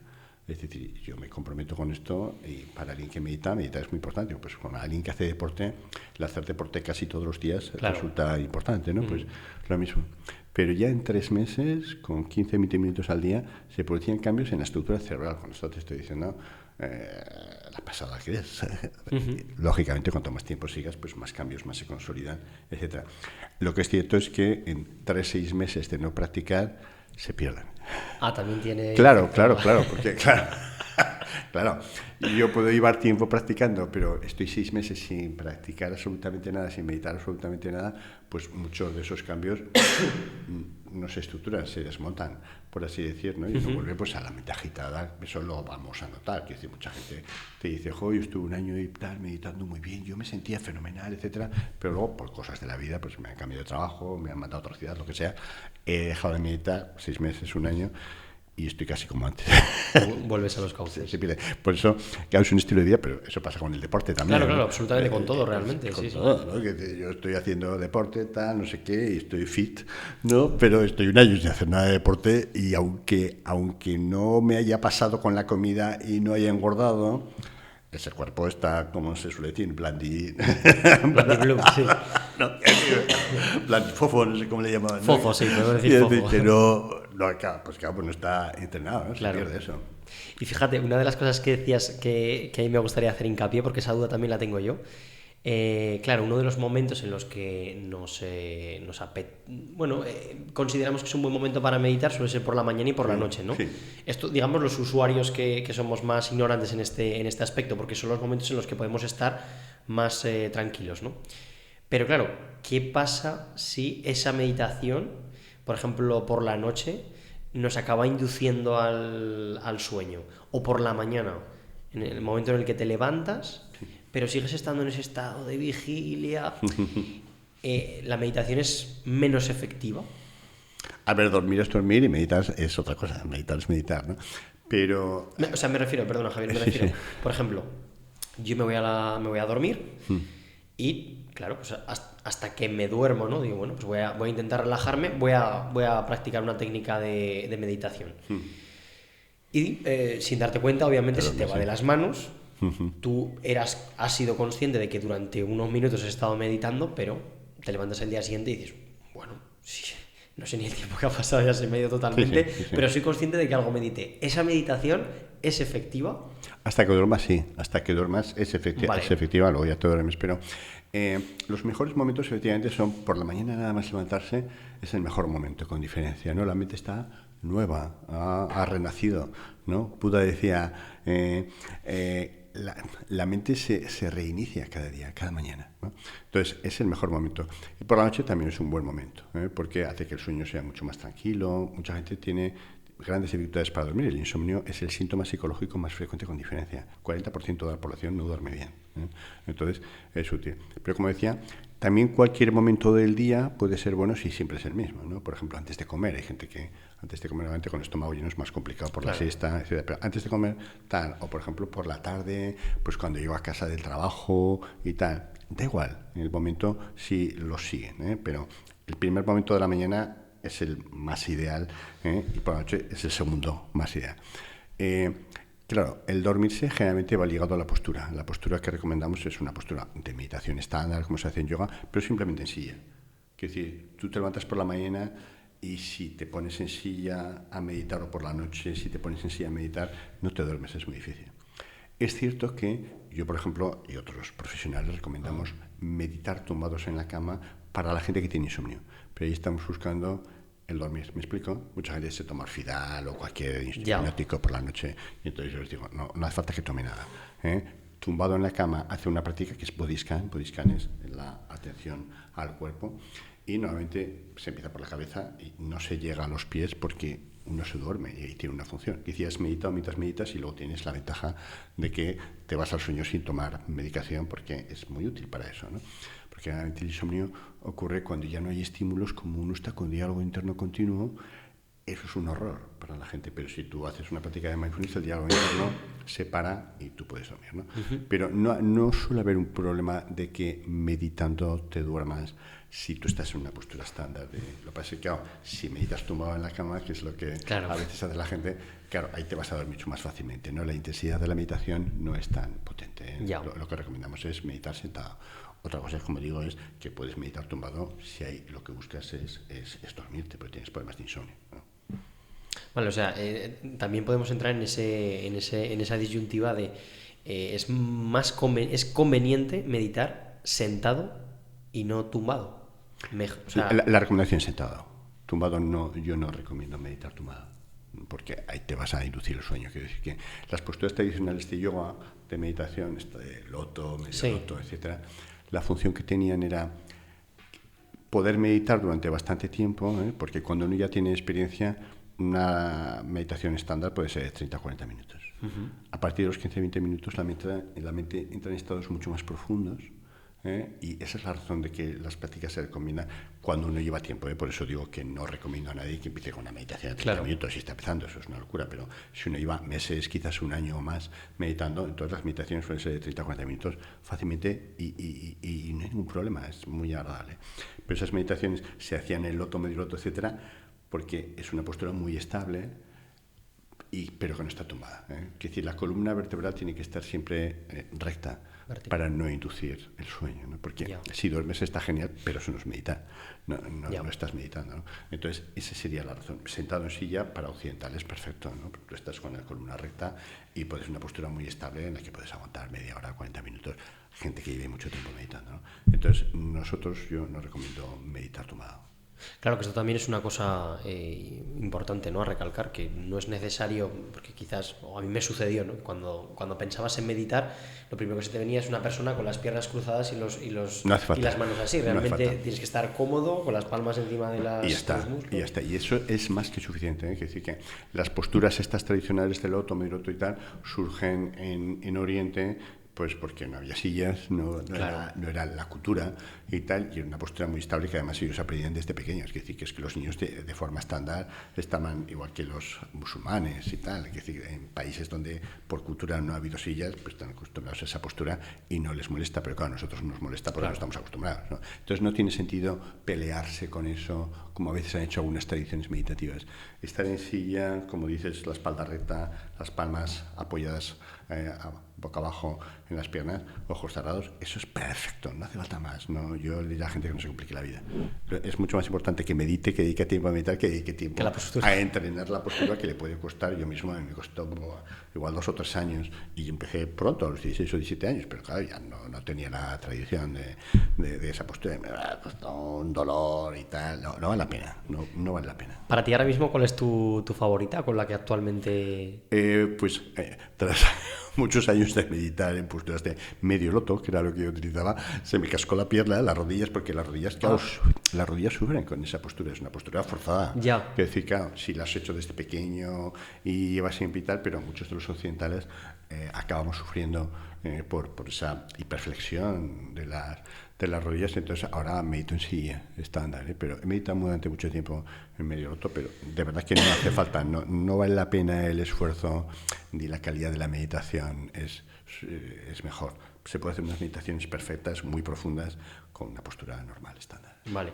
Es decir, yo me comprometo con esto, y para alguien que medita es muy importante. Pues para alguien que hace deporte, el hacer deporte casi todos los días resulta importante, ¿no? Pues lo mismo. Pero ya en 3 meses, con 15-20 minutos al día, se producían cambios en la estructura cerebral. Con esto te estoy diciendo la pasada que es. Lógicamente, cuanto más tiempo sigas, pues más cambios, más se consolidan, etcétera. Lo que es cierto es que en 3-6 meses de no practicar, se pierden. También tiene... Claro, porque claro, yo puedo llevar tiempo practicando, pero estoy 6 meses sin practicar absolutamente nada, sin meditar absolutamente nada, pues muchos de esos cambios no se estructuran, se desmontan, por así decir, ¿no? Y uno vuelve pues a la mente agitada. Eso lo vamos a notar. Quiero decir, mucha gente te dice, yo estuve un año y tal meditando muy bien, yo me sentía fenomenal, etcétera, pero luego por cosas de la vida pues me han cambiado de trabajo, me han mandado a otra ciudad, lo que sea, he dejado de meditar 6 meses, un año, y estoy casi como antes. Vuelves a los cauces. Se pierde. Por eso, claro, es un estilo de vida, pero eso pasa con el deporte también. Claro, ¿no? absolutamente, con todo realmente. Con sí, todo, ¿no? Que yo estoy haciendo deporte, tal, no sé qué, y estoy fit, ¿no? Pero estoy un año sin hacer nada de deporte, y aunque no me haya pasado con la comida y no haya engordado, ese cuerpo está, como se suele decir, blandi blue, sí. No, fofo, no sé cómo le llamaban. Fofo, sí, podemos decir fofo. Que no, claro, pues no está entrenado, ¿no? Claro. Se pierde eso. Y fíjate, una de las cosas que decías que a mí me gustaría hacer hincapié, porque esa duda también la tengo yo. Claro, uno de los momentos en los que consideramos que es un buen momento para meditar suele ser por la mañana y por la noche, ¿no? Sí. Esto, digamos, los usuarios que somos más ignorantes en este aspecto, porque son los momentos en los que podemos estar más tranquilos, ¿no? Pero claro, ¿qué pasa si esa meditación, por ejemplo, por la noche, nos acaba induciendo al sueño? O por la mañana, en el momento en el que te levantas, pero sigues estando en ese estado de vigilia, ¿la meditación es menos efectiva? A ver, dormir es dormir y meditar es otra cosa. Meditar es meditar, ¿no? Pero... O sea, perdona, Javier, por ejemplo, yo me voy a dormir y... Claro, pues hasta que me duermo, ¿no? Digo, bueno, pues voy a intentar relajarme, voy a practicar una técnica de meditación. Y sin darte cuenta, obviamente, se te va de las manos. Tú has sido consciente de que durante unos minutos has estado meditando, pero te levantas el día siguiente y dices, bueno, sí, no sé ni el tiempo que ha pasado, ya se me ha ido totalmente, pero soy consciente de que algo medité. ¿Esa meditación es efectiva? Hasta que duermas, sí. Hasta que duermas es efectiva. Vale. Es efectiva, luego ya te duermes, pero... los mejores momentos efectivamente son por la mañana, nada más levantarse, es el mejor momento, con diferencia, ¿no? La mente está nueva, ha renacido, ¿no? Buda decía, la mente se reinicia cada día, cada mañana, ¿no? Entonces es el mejor momento. Y por la noche también es un buen momento, porque hace que el sueño sea mucho más tranquilo. Mucha gente tiene grandes dificultades para dormir. El insomnio es el síntoma psicológico más frecuente, con diferencia. 40% de la población no duerme bien, entonces es útil. Pero como decía, también cualquier momento del día puede ser bueno si siempre es el mismo, ¿no? Por ejemplo, antes de comer, hay gente que antes de comer, obviamente con el estómago lleno es más complicado por la siesta, etc. Pero antes de comer, tal, o por ejemplo por la tarde, pues cuando llego a casa del trabajo y tal, da igual, en el momento sí lo siguen, pero el primer momento de la mañana es el más ideal, y por la noche es el segundo más ideal. Claro, el dormirse generalmente va ligado a la postura. La postura que recomendamos es una postura de meditación estándar, como se hace en yoga, pero simplemente en silla. Es decir, tú te levantas por la mañana y si te pones en silla a meditar o por la noche, si te pones en silla a meditar, no te duermes, es muy difícil. Es cierto que yo, por ejemplo, y otros profesionales recomendamos meditar tumbados en la cama para la gente que tiene insomnio. Pero ahí estamos buscando el dormir. ¿Me explico? Mucha gente se toma Orfidal o cualquier hipnótico por la noche. Y entonces yo les digo, no hace falta que tome nada. Tumbado en la cama, hace una práctica que es body scan. Body scan es la atención al cuerpo. Y normalmente se empieza por la cabeza y no se llega a los pies porque uno se duerme y tiene una función. Decías medita o mientras meditas y luego tienes la ventaja de que te vas al sueño sin tomar medicación porque es muy útil para eso, ¿no? Porque generalmente el insomnio ocurre cuando ya no hay estímulos, como uno está con diálogo interno continuo. Eso es un horror para la gente, pero si tú haces una práctica de mindfulness, el diálogo interno se para y tú puedes dormir, ¿no? Pero no suele haber un problema de que meditando te duermas si tú estás en una postura estándar. Lo que pasa es que, claro, si meditas tumbado en la cama, que es lo que a veces hace la gente, claro, ahí te vas a dormir mucho más fácilmente, ¿no? La intensidad de la meditación no es tan potente. Lo que recomendamos es meditar sentado. Otra cosa, como digo, es que puedes meditar tumbado si hay, lo que buscas es dormirte, pero tienes problemas de insomnio, ¿no? Vale, o sea, también podemos entrar en esa disyuntiva de es conveniente meditar sentado y no tumbado. O sea, la recomendación es sentado. Tumbado yo no recomiendo meditar tumbado, porque ahí te vas a inducir el sueño. Quiero decir que las posturas tradicionales de yoga, de meditación, de loto, medio loto, etcétera, la función que tenían era poder meditar durante bastante tiempo, porque cuando uno ya tiene experiencia, una meditación estándar puede ser de 30 a 40 minutos. A partir de los 15-20 minutos la mente entra en estados mucho más profundos, y esa es la razón de que las prácticas se recomiendan cuando uno lleva tiempo. Por eso digo que no recomiendo a nadie que empiece con una meditación de 30 minutos si está empezando, eso es una locura, pero si uno lleva meses, quizás un año o más meditando, entonces las meditaciones suelen ser de 30 a 40 minutos fácilmente y no hay ningún problema, es muy agradable. Pero esas meditaciones se hacían en el loto, medio loto, etcétera, porque es una postura muy estable, pero que no está tumbada. Es decir, la columna vertebral tiene que estar siempre recta para no inducir el sueño, ¿no? Porque si duermes está genial, pero eso no es meditar, no estás meditando, ¿no? Entonces, esa sería la razón. Sentado en silla para occidentales, perfecto, ¿no? Tú estás con la columna recta y puedes una postura muy estable en la que puedes aguantar media hora, 40 minutos. Gente que lleve mucho tiempo meditando, ¿no? Entonces, yo no recomiendo meditar tumbado. Claro que esto también es una cosa importante, ¿no?, a recalcar, que no es necesario, porque quizás, o a mí me sucedió, ¿no?, cuando pensabas en meditar, lo primero que se te venía es una persona con las piernas cruzadas y las manos así. Realmente tienes que estar cómodo, con las palmas encima de los muslos. Y ya está. Y eso es más que suficiente, ¿eh? Es decir, que las posturas estas tradicionales del loto, medio loto y tal, surgen en Oriente, pues porque no había sillas, no era la cultura y tal, y era una postura muy estable que además ellos aprendían desde pequeños. Es decir, que los niños de forma estándar estaban igual que los musulmanes y tal. Es decir, en países donde por cultura no ha habido sillas, pues están acostumbrados a esa postura y no les molesta, pero claro, a nosotros nos molesta porque no estamos acostumbrados, ¿no? Entonces no tiene sentido pelearse con eso, como a veces han hecho algunas tradiciones meditativas. Estar en silla, como dices, la espalda recta, las palmas apoyadas boca abajo en las piernas, ojos cerrados, eso es perfecto, no hace falta más. Yo le diría a la gente que no se complique la vida. Es mucho más importante que medite, que dedique tiempo a meditar, que dedique tiempo a entrenar la postura, que le puede costar. Yo mismo me costó igual 2 o 3 años y empecé pronto, a los 16 o 17 años, pero claro, ya no tenía la tradición de esa postura, me costó un dolor y tal. No vale la pena, no vale la pena. Para ti ahora mismo, ¿cuál es tu favorita, con la que actualmente...? Tras muchos años de meditar en posturas de medio loto, que era lo que yo utilizaba, se me cascó la pierna, las rodillas, porque las rodillas sufren con esa postura, es una postura forzada. Ya. Es decir, claro, si la has hecho desde pequeño y llevas siempre y tal, pero muchos de los occidentales acabamos sufriendo por esa hiperflexión de las rodillas. Entonces ahora medito en silla estándar, pero he meditado durante mucho tiempo en medio loto, pero de verdad que no hace falta, no vale la pena el esfuerzo, ni la calidad de la meditación es mejor. Se puede hacer unas meditaciones perfectas, muy profundas, con una postura normal, estándar. Vale.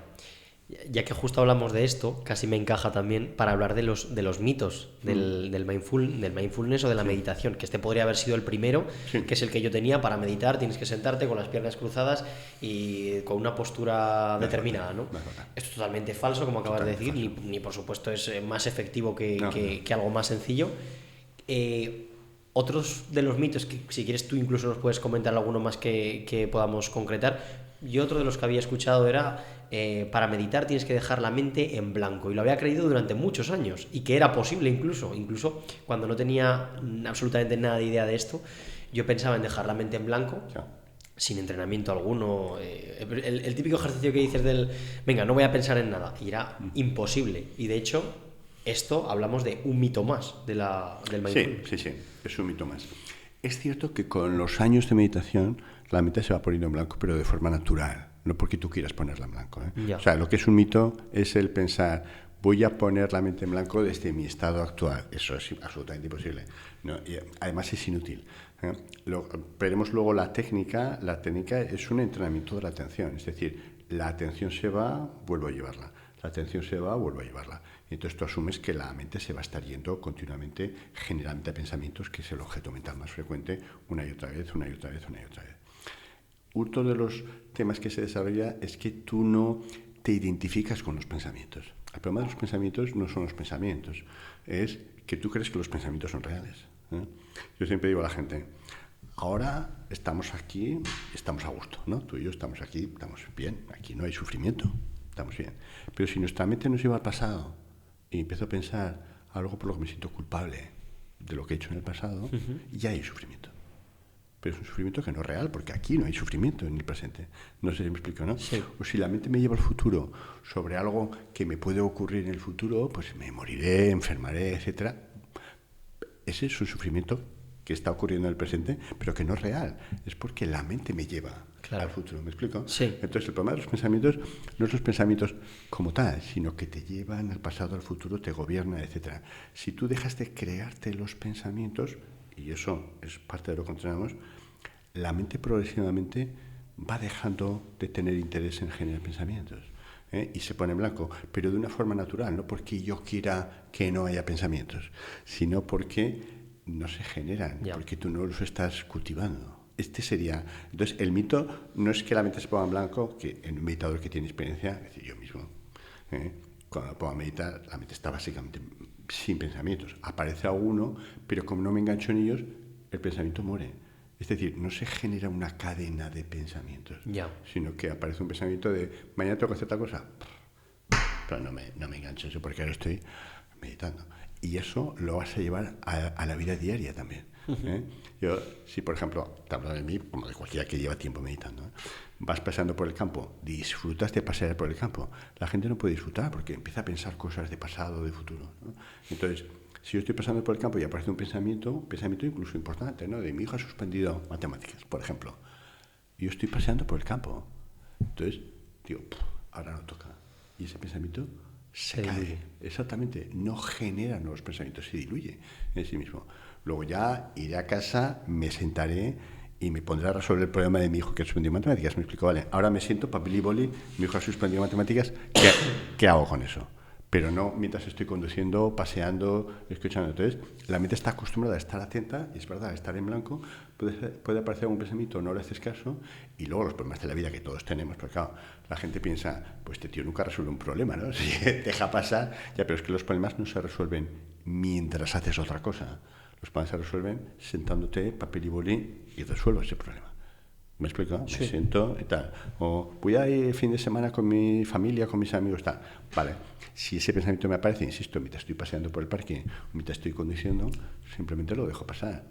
Ya que justo hablamos de esto, casi me encaja también para hablar de los mitos del mindfulness o de la meditación, que este podría haber sido el primero, que es el que yo tenía para meditar. Tienes que sentarte con las piernas cruzadas y con una postura determinada, ¿no? Esto es totalmente falso, como acabas de decir, ni por supuesto es más efectivo que algo más sencillo. Otros de los mitos, que si quieres tú incluso nos puedes comentar alguno más que podamos concretar. Yo otro de los que había escuchado era para meditar tienes que dejar la mente en blanco, y lo había creído durante muchos años y que era posible incluso cuando no tenía absolutamente nada de idea de esto. Yo pensaba en dejar la mente en blanco sin entrenamiento alguno, el típico ejercicio que dices del venga, no voy a pensar en nada, y era imposible. Y de hecho esto hablamos de un mito más del mindfulness. Sí, es un mito más. Es cierto que con los años de meditación la mente se va poniendo en blanco, pero de forma natural, no porque tú quieras ponerla en blanco, ¿eh? O sea, lo que es un mito es el pensar, voy a poner la mente en blanco desde mi estado actual. Eso es absolutamente imposible. No, y además es inútil. Veremos luego la técnica. La técnica es un entrenamiento de la atención, es decir, la atención se va, vuelvo a llevarla. La atención se va, vuelvo a llevarla. Y entonces tú asumes que la mente se va a estar yendo continuamente, generalmente a pensamientos, que es el objeto mental más frecuente, una y otra vez, una y otra vez, una y otra vez. Otro de los temas que se desarrolla es que tú no te identificas con los pensamientos. El problema de los pensamientos no son los pensamientos, es que tú crees que los pensamientos son reales, ¿eh? Yo siempre digo a la gente, ahora estamos aquí, estamos a gusto, ¿no? Tú y yo estamos aquí, estamos bien, aquí no hay sufrimiento, estamos bien. Pero si nuestra mente nos lleva al pasado y empiezo a pensar algo por lo que me siento culpable de lo que he hecho en el pasado, ya hay sufrimiento. Pero es un sufrimiento que no es real, porque aquí no hay sufrimiento en el presente. No sé si me explico, ¿no? Sí. O si la mente me lleva al futuro sobre algo que me puede ocurrir en el futuro, pues me moriré, enfermaré, etcétera. Ese es un sufrimiento que está ocurriendo en el presente, pero que no es real. Es porque la mente me lleva al futuro. ¿Me explico? Sí. Entonces, el problema de los pensamientos no es los pensamientos como tal, sino que te llevan al pasado, al futuro, te gobiernan, etcétera. Si tú dejas de crearte los pensamientos, y eso es parte de lo que entrenamos, la mente progresivamente va dejando de tener interés en generar pensamientos, ¿eh? Y se pone en blanco, pero de una forma natural, no porque yo quiera que no haya pensamientos, sino porque no se generan, porque tú no los estás cultivando. Este sería... Entonces, el mito no es que la mente se ponga en blanco, que en un meditador que tiene experiencia, es decir, yo mismo, cuando me pongo a meditar, la mente está básicamente sin pensamientos. Aparece alguno, pero como no me engancho en ellos, el pensamiento muere. Es decir, no se genera una cadena de pensamientos, sino que aparece un pensamiento de mañana tengo que hacer tal cosa, pero no me engancho eso porque ahora estoy meditando. Y eso lo vas a llevar a la vida diaria también, ¿eh? Yo, si por ejemplo, te hablo de mí, como de cualquiera que lleva tiempo meditando, ¿eh? Vas paseando por el campo, disfrutas de pasear por el campo. La gente no puede disfrutar porque empieza a pensar cosas de pasado, de futuro, ¿no? Entonces, si yo estoy pasando por el campo y aparece un pensamiento incluso importante, ¿no? De mi hijo ha suspendido matemáticas, por ejemplo. Yo estoy paseando por el campo. Entonces, digo, ahora no toca. Y ese pensamiento se cae. Exactamente. No genera nuevos pensamientos, se diluye en sí mismo. Luego ya iré a casa, me sentaré y me pondré a resolver el problema de mi hijo que ha suspendido matemáticas. Me explico, vale, ahora me siento, papel y boli, mi hijo ha suspendido matemáticas, ¿qué hago con eso? Pero no mientras estoy conduciendo, paseando, escuchando. Entonces, la mente está acostumbrada a estar atenta, y es verdad, a estar en blanco, puede aparecer algún pensamiento, no le haces caso, y luego los problemas de la vida que todos tenemos, porque claro, la gente piensa, pues este tío nunca resuelve un problema, ¿no? Si deja pasar, ya, pero es que los problemas no se resuelven mientras haces otra cosa. Los problemas se resuelven sentándote, papel y boli, y resuelvo ese problema. ¿Me explico? Sí. Me siento y tal. O voy a ir el fin de semana con mi familia, con mis amigos, tal. Vale. Si ese pensamiento me aparece, insisto, mientras estoy paseando por el parque, mientras estoy conduciendo, simplemente lo dejo pasar.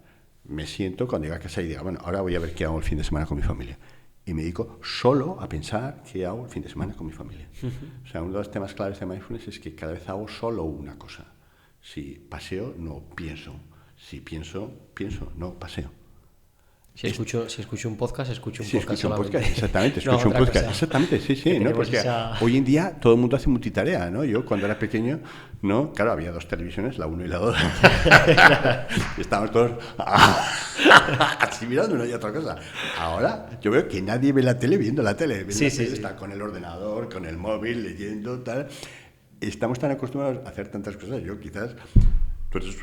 Me siento cuando llego a casa y digo, bueno, ahora voy a ver qué hago el fin de semana con mi familia. Y me dedico solo a pensar qué hago el fin de semana con mi familia. O sea, uno de los temas claves de mindfulness es que cada vez hago solo una cosa. Si paseo, no pienso. Si pienso, no paseo. Si escucho un podcast, escucho un Sí, podcast escucho un solamente. podcast, exactamente, No, escucho un otra podcast, cosa. exactamente, sí, Que ¿no? tenemos Porque esa- hoy en día todo el mundo hace multitarea, ¿no? Yo cuando era pequeño, ¿no? Claro, había 2 televisiones, la 1 y la 2. Y estábamos todos así mirando una y otra cosa. Ahora yo veo que nadie ve la tele viendo la tele. Sí, La sí, tele sí. está con el ordenador, con el móvil, leyendo, tal. Estamos tan acostumbrados a hacer tantas cosas. Yo quizás, tú eres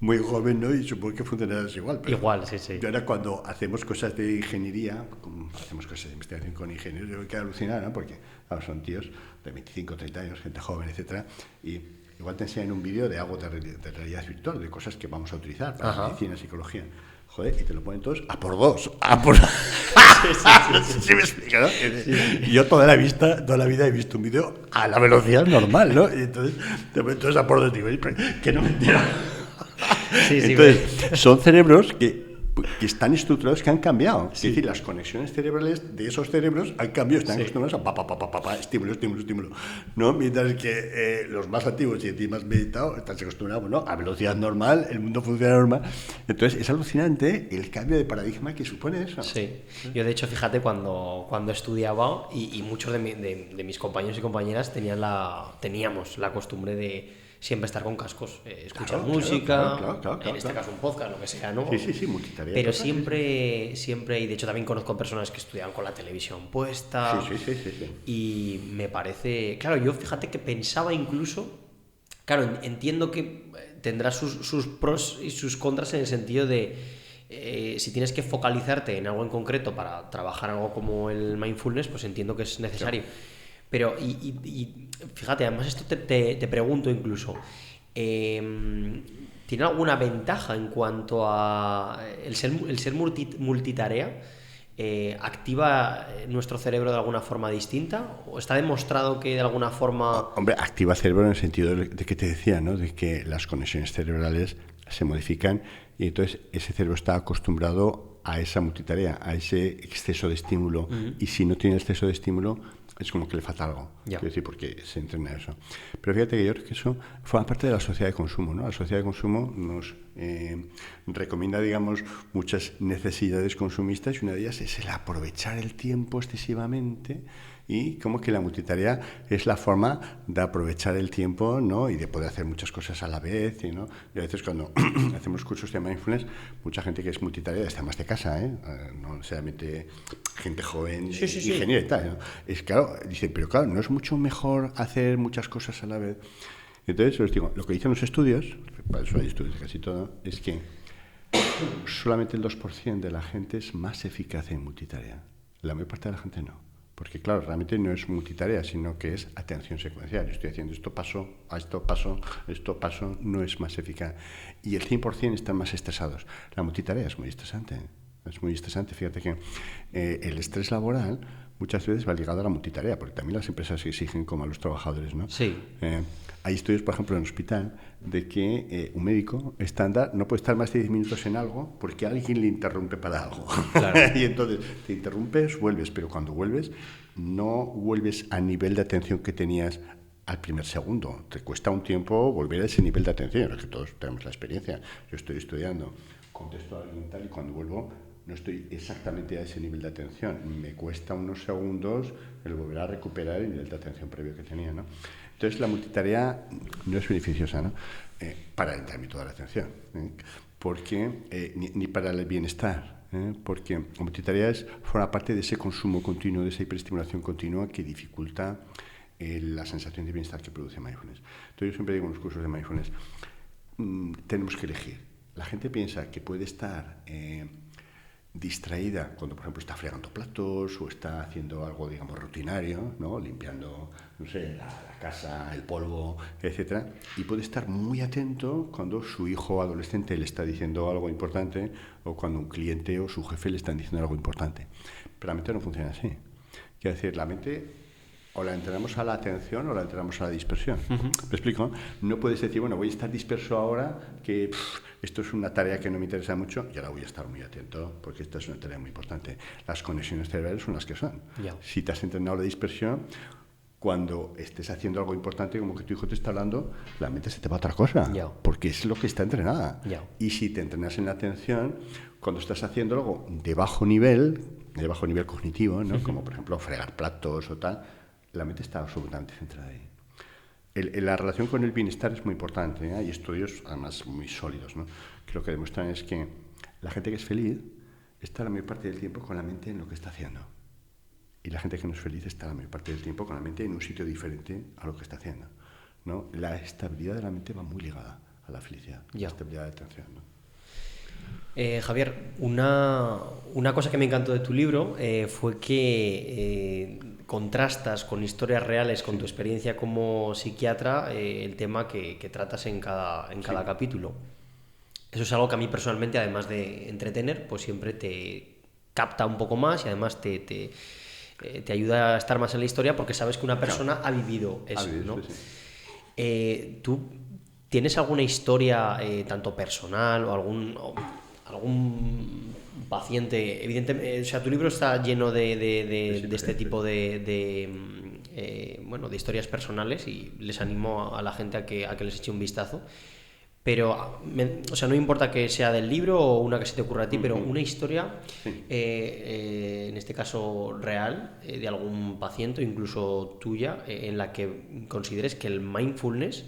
muy joven, ¿no? Y supongo que funcionarás igual. Pero Igual, sí, sí. yo ahora cuando hacemos cosas de ingeniería, hacemos cosas de investigación con ingenieros, yo me quedo alucinado, ¿no? Porque claro, son tíos de 25, 30 años, gente joven, etcétera, y igual te enseñan un vídeo de algo de realidad virtual, de cosas que vamos a utilizar para Ajá. medicina, psicología. Joder, y te lo ponen todos a por 2, a por... ¿Sí me explica, no? Y yo toda la vida he visto un vídeo a la velocidad normal, ¿no? Y entonces te ponen todos a por 2, digo, que no me entero. Sí, sí, Entonces, son cerebros que están estructurados, que han cambiado. Es decir, las conexiones cerebrales de esos cerebros han cambiado, están acostumbrados a estímulo, estímulo, estímulo, ¿no? Mientras que los más antiguos y encima más meditados están acostumbrados, ¿no? A velocidad normal, el mundo funciona normal. Entonces, es alucinante el cambio de paradigma que supone eso. Sí, yo de hecho, fíjate, cuando estudiaba y muchos de mis compañeros y compañeras teníamos la costumbre de siempre estar con cascos, escuchar Claro, música, claro, en este caso un podcast, lo que sea, ¿no? Sí, multitarea. Pero total, siempre, y de hecho también conozco personas que estudian con la televisión puesta, sí. y me parece, claro, yo fíjate que pensaba incluso, claro, entiendo que tendrá sus pros y sus contras en el sentido de si tienes que focalizarte en algo en concreto para trabajar algo como el mindfulness, pues entiendo que es necesario. Pero, y fíjate, además esto te pregunto incluso, ¿tiene alguna ventaja en cuanto a el ser multitarea? ¿Activa nuestro cerebro de alguna forma distinta? ¿O está demostrado que de alguna forma...? Hombre, activa el cerebro en el sentido de que te decía, ¿no? De que las conexiones cerebrales se modifican y entonces ese cerebro está acostumbrado a esa multitarea, a ese exceso de estímulo. Y si no tiene exceso de estímulo, es como que le falta algo. Ya. Quiero decir, porque se entrena eso. Pero fíjate que yo creo que eso forma parte de la sociedad de consumo, ¿no? La sociedad de consumo nos recomienda, digamos, muchas necesidades consumistas y una de ellas es el aprovechar el tiempo excesivamente y como que la multitarea es la forma de aprovechar el tiempo, ¿no? Y de poder hacer muchas cosas a la vez, ¿no? Y a veces cuando hacemos cursos de mindfulness, mucha gente que es multitarea está más de casa, no necesariamente gente joven, Sí. ingeniera y tal, ¿no? Es claro, dicen, pero claro, ¿no es mucho mejor hacer muchas cosas a la vez? Entonces, os digo, lo que dicen los estudios, para eso hay estudios de casi todo, es que solamente el 2% de la gente es más eficaz en multitarea. La mayor parte de la gente no. Porque, claro, realmente no es multitarea, sino que es atención secuencial. Yo estoy haciendo esto paso, a esto paso, no es más eficaz. Y el 100% están más estresados. La multitarea es muy estresante. Es muy estresante. Fíjate que el estrés laboral muchas veces va ligado a la multitarea, porque también las empresas exigen como a los trabajadores, ¿no? Sí. Hay estudios, por ejemplo, en el hospital, de que un médico estándar no puede estar más de 10 minutos en algo porque alguien le interrumpe para algo. Claro. Y entonces te interrumpes, vuelves, pero cuando vuelves, no vuelves al nivel de atención que tenías al primer segundo. Te cuesta un tiempo volver a ese nivel de atención, es que todos tenemos la experiencia. Yo estoy estudiando, contesto a alguien tal y cuando vuelvo no estoy exactamente a ese nivel de atención. Me cuesta unos segundos el volver a recuperar el nivel de atención previo que tenía, ¿no? Entonces la multitarea no es beneficiosa, ¿no? Para el ámbito de la atención, porque ni para el bienestar, porque la multitarea forma parte de ese consumo continuo, de esa hiperestimulación continua que dificulta la sensación de bienestar que produce mindfulness. Entonces yo siempre digo en los cursos de mindfulness, tenemos que elegir. La gente piensa que puede estar distraída cuando, por ejemplo, está fregando platos o está haciendo algo, digamos, rutinario, ¿no? Limpiando, no sé, la casa, el polvo, etcétera, y puede estar muy atento cuando su hijo adolescente le está diciendo algo importante o cuando un cliente o su jefe le están diciendo algo importante. Pero la mente no funciona así. Quiero decir, la mente o la entrenamos a la atención o la entrenamos a la dispersión. ¿Me explico? No puedes decir, bueno, voy a estar disperso ahora, que esto es una tarea que no me interesa mucho y ahora voy a estar muy atento porque esta es una tarea muy importante. Las conexiones cerebrales son las que son. Yeah. Si te has entrenado la dispersión, cuando estés haciendo algo importante, como que tu hijo te está hablando, la mente se te va a otra cosa, Yeah. porque es lo que está entrenada. Yeah. Y si te entrenas en la atención, cuando estás haciendo algo de bajo nivel cognitivo, ¿no? Como por ejemplo fregar platos o tal, la mente está absolutamente centrada ahí. La relación con el bienestar es muy importante, ¿eh? Hay estudios además muy sólidos, ¿no? Que lo que demuestran es que la gente que es feliz está la mayor parte del tiempo con la mente en lo que está haciendo. Y la gente que no es feliz está la mayor parte del tiempo con la mente en un sitio diferente a lo que está haciendo, ¿no? La estabilidad de la mente va muy ligada a la felicidad, la estabilidad de atención, ¿no? Javier, una cosa que me encantó de tu libro fue que contrastas con historias reales, con tu experiencia como psiquiatra, el tema que tratas en cada capítulo. Eso es algo que a mí personalmente, además de entretener, pues siempre te capta un poco más y además te ayuda a estar más en la historia porque sabes que una persona ha vivido eso, ¿no? Sí. ¿Tú tienes alguna historia, tanto personal o algún paciente? Evidentemente, o sea, tu libro está lleno de este tipo de historias personales y les animo a la gente a que les eche un vistazo. Pero, o sea, no importa que sea del libro o una que se te ocurra a ti, pero una historia, en este caso real, de algún paciente o incluso tuya, en la que consideres que el mindfulness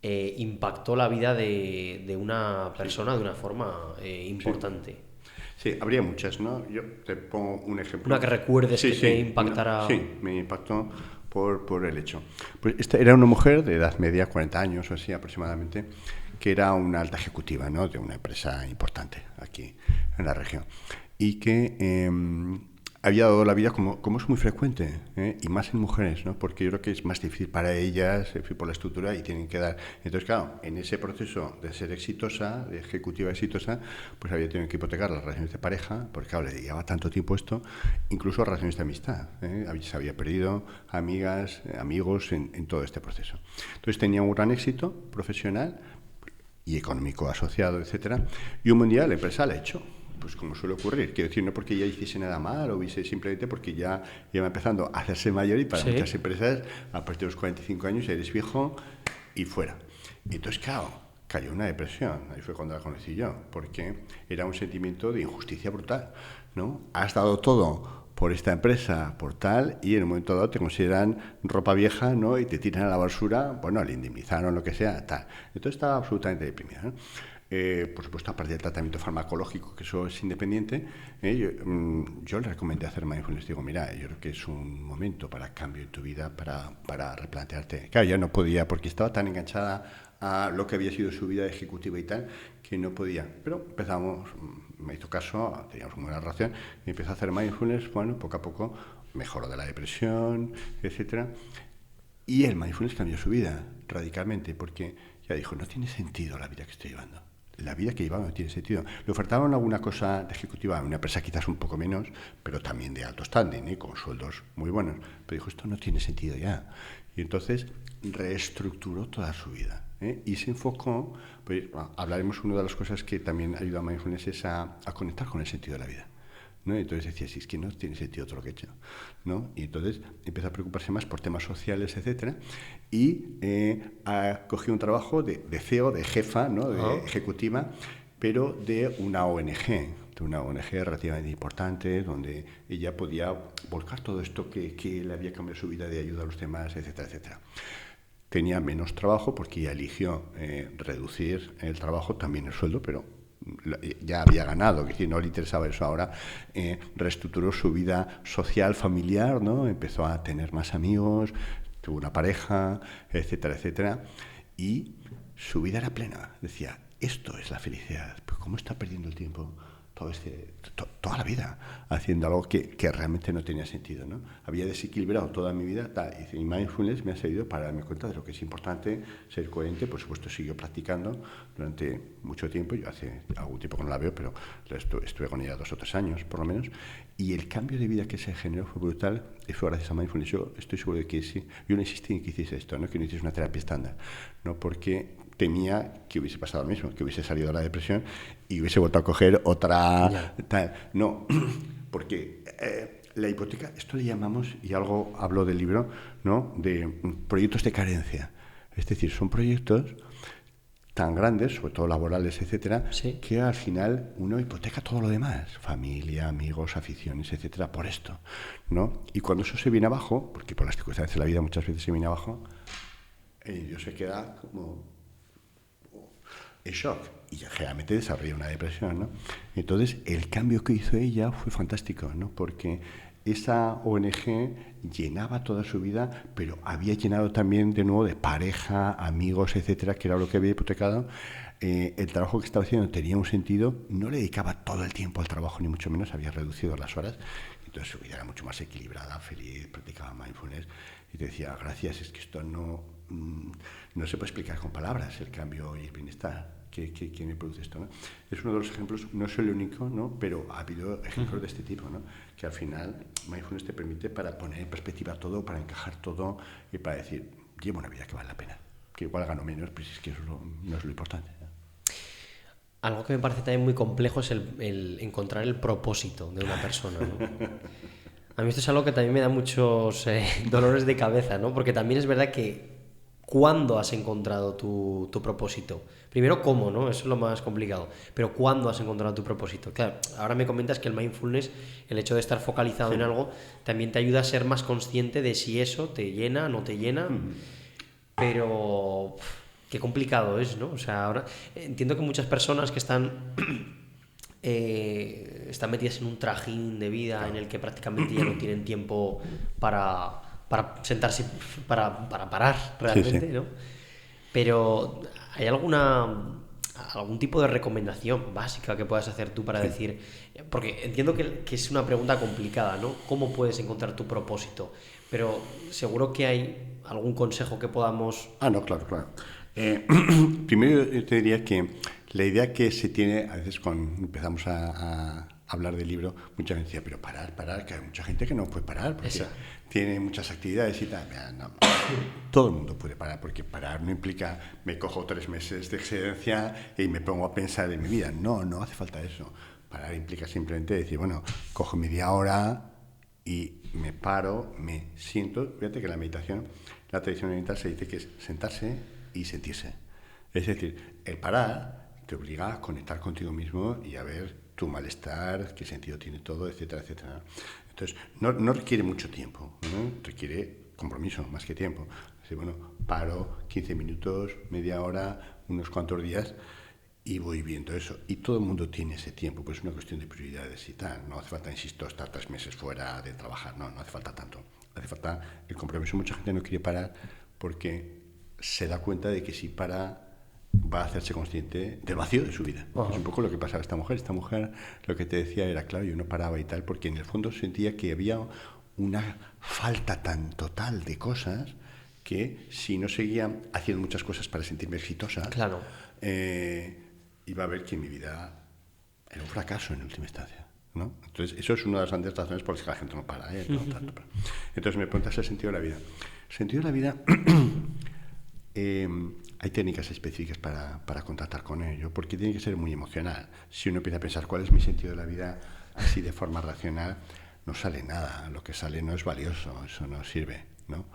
impactó la vida de una persona de una forma importante. Sí, habría muchas, ¿no? Yo te pongo un ejemplo. Una que recuerdes que te impactara. Sí, me impactó por el hecho. Pues esta era una mujer de edad media, 40 años o así aproximadamente, que era una alta ejecutiva, ¿no? De una empresa importante aquí en la región. Y que había dado la vida, como es muy frecuente, y más en mujeres, ¿no? Porque yo creo que es más difícil para ellas, por la estructura, y tienen que dar. Entonces, claro, en ese proceso de ser exitosa, de ejecutiva exitosa, pues había tenido que hipotecar las relaciones de pareja, porque claro, le dedicaba tanto tiempo esto, incluso relaciones de amistad. Se había perdido amigas, amigos en todo este proceso. Entonces tenía un gran éxito profesional y económico asociado, etcétera, y un buen día la empresa la echó. Pues como suele ocurrir, quiero decir, no porque ella hiciese nada mal o hubiese simplemente porque ya iba empezando a hacerse mayor y para muchas empresas a partir de los 45 años eres viejo y fuera. Y entonces, claro, cayó una depresión, ahí fue cuando la conocí yo, porque era un sentimiento de injusticia brutal, ¿no? Has dado todo por esta empresa, por tal, y en un momento dado te consideran ropa vieja, ¿no? Y te tiran a la basura, bueno, le indemnizaron, lo que sea, tal. Entonces estaba absolutamente deprimida, ¿no? Por supuesto, aparte del tratamiento farmacológico, que eso es independiente, yo le recomendé hacer mindfulness. Digo, mira, yo creo que es un momento para cambio en tu vida, para replantearte. Claro, ya no podía, porque estaba tan enganchada a lo que había sido su vida ejecutiva y tal, que no podía. Pero empezamos, me hizo caso, teníamos una buena relación, y empezó a hacer mindfulness, bueno, poco a poco mejoró de la depresión, etcétera. Y el mindfulness cambió su vida radicalmente, porque ya dijo, no tiene sentido la vida que estoy llevando. La vida que llevaba no tiene sentido. Le ofertaban alguna cosa de ejecutiva, una empresa quizás un poco menos, pero también de alto standing, con sueldos muy buenos. Pero dijo, esto no tiene sentido ya. Y entonces reestructuró toda su vida. Y se enfocó, pues hablaremos, una de las cosas que también ayuda a mindfulness es a conectar con el sentido de la vida, ¿no? Y entonces decía, si es que no tiene sentido todo lo que he hecho, ¿no? Y entonces empezó a preocuparse más por temas sociales, etcétera, y ha cogido un trabajo de CEO, de jefa, ¿no? De ejecutiva, pero de una ONG relativamente importante, donde ella podía volcar todo esto que le había cambiado su vida de ayuda a los demás, etcétera, etcétera. Tenía menos trabajo porque ella eligió reducir el trabajo, también el sueldo, pero ya había ganado, que si no le interesaba eso ahora, reestructuró su vida social, familiar, ¿no? Empezó a tener más amigos, tuvo una pareja, etcétera, etcétera, y su vida era plena. Decía, esto es la felicidad. Pues ¿cómo está perdiendo el tiempo toda la vida haciendo algo que realmente no tenía sentido, ¿no? Había desequilibrado toda mi vida, y mindfulness me ha servido para darme cuenta de lo que es importante, ser coherente. Por supuesto, siguió practicando durante mucho tiempo. Yo hace algún tiempo que no la veo, pero estuve con ella 2 o 3 años, por lo menos, y el cambio de vida que se generó fue brutal, y fue gracias a mindfulness. Yo estoy seguro de que sí. Yo no insistí en que hiciese esto, ¿no? Que no hiciese una terapia estándar, ¿no? Porque temía que hubiese pasado lo mismo, que hubiese salido de la depresión y hubiese vuelto a coger otra tal. No, porque la hipoteca, esto le llamamos, y algo hablo del libro, ¿no? De proyectos de carencia. Es decir, son proyectos tan grandes, sobre todo laborales, etcétera, Sí. que al final uno hipoteca todo lo demás, familia, amigos, aficiones, etcétera, por esto, ¿no? Y cuando eso se viene abajo, porque por las circunstancias de la vida muchas veces se viene abajo, el individuo se queda como en shock y generalmente desarrolla una depresión, ¿no? Entonces, el cambio que hizo ella fue fantástico, ¿no? Porque esa ONG llenaba toda su vida, pero había llenado también de nuevo de pareja, amigos, etcétera, que era lo que había hipotecado. El trabajo que estaba haciendo tenía un sentido, no le dedicaba todo el tiempo al trabajo, ni mucho menos, había reducido las horas, entonces su vida era mucho más equilibrada, feliz, practicaba mindfulness, y te decía, gracias, es que esto no se puede explicar con palabras, el cambio y el bienestar que me produce esto, ¿no? Es uno de los ejemplos, no es el único, ¿no? Pero ha habido ejemplos de este tipo, ¿no? Que al final mindfulness te permite para poner en perspectiva todo, para encajar todo y para decir, llevo una vida que vale la pena, que igual gano menos, pero es que eso no es lo importante, ¿no? Algo que me parece también muy complejo es el encontrar el propósito de una persona, ¿no? A mí esto es algo que también me da muchos dolores de cabeza, ¿no? Porque también es verdad que ¿cuándo has encontrado tu propósito? Primero, ¿cómo, no? Eso es lo más complicado. Pero ¿cuándo has encontrado tu propósito? Claro, ahora me comentas que el mindfulness, el hecho de estar focalizado en algo, también te ayuda a ser más consciente de si eso te llena, no te llena. Pero qué complicado es, ¿no? O sea, ahora entiendo que muchas personas que están metidas en un trajín de vida en el que prácticamente ya no tienen tiempo para sentarse, para parar realmente, Sí. ¿no? Pero ¿hay algún tipo de recomendación básica que puedas hacer tú para decir? Porque entiendo que es una pregunta complicada, ¿no? ¿Cómo puedes encontrar tu propósito? Pero seguro que hay algún consejo que podamos... No, claro. Primero yo te diría que la idea que se tiene, a veces cuando empezamos a hablar del libro, mucha gente decía, pero parar, que hay mucha gente que no puede parar, porque tiene muchas actividades y tal. No, todo el mundo puede parar, porque parar no implica me cojo 3 meses de excedencia y me pongo a pensar en mi vida. No hace falta eso. Parar implica simplemente decir, bueno, cojo media hora y me paro, me siento. Fíjate que la meditación, la tradición oriental se dice que es sentarse y sentirse. Es decir, el parar te obliga a conectar contigo mismo y a ver tu malestar, qué sentido tiene todo, etcétera, etcétera. Entonces, no requiere mucho tiempo, ¿no? Requiere compromiso más que tiempo. Así, bueno, paro 15 minutos, media hora, unos cuantos días y voy viendo eso. Y todo el mundo tiene ese tiempo, pues es una cuestión de prioridades y tal. No hace falta, insisto, estar 3 meses fuera de trabajar, no hace falta tanto. Hace falta el compromiso. Mucha gente no quiere parar porque se da cuenta de que si para va a hacerse consciente del vacío de su vida. Es un poco lo que pasaba a esta mujer. Esta mujer, lo que te decía era, claro, yo no paraba y tal, porque en el fondo sentía que había una falta tan total de cosas que si no seguía haciendo muchas cosas para sentirme exitosa, Claro. Iba a ver que mi vida era un fracaso en última instancia, ¿no? Entonces, eso es una de las grandes razones por las que la gente no para, no tanto para. Entonces, me preguntas el sentido de la vida. El sentido de la vida... hay técnicas específicas para contactar con ello, porque tiene que ser muy emocional. Si uno empieza a pensar cuál es mi sentido de la vida así de forma racional, no sale nada. Lo que sale no es valioso, eso no sirve, ¿no?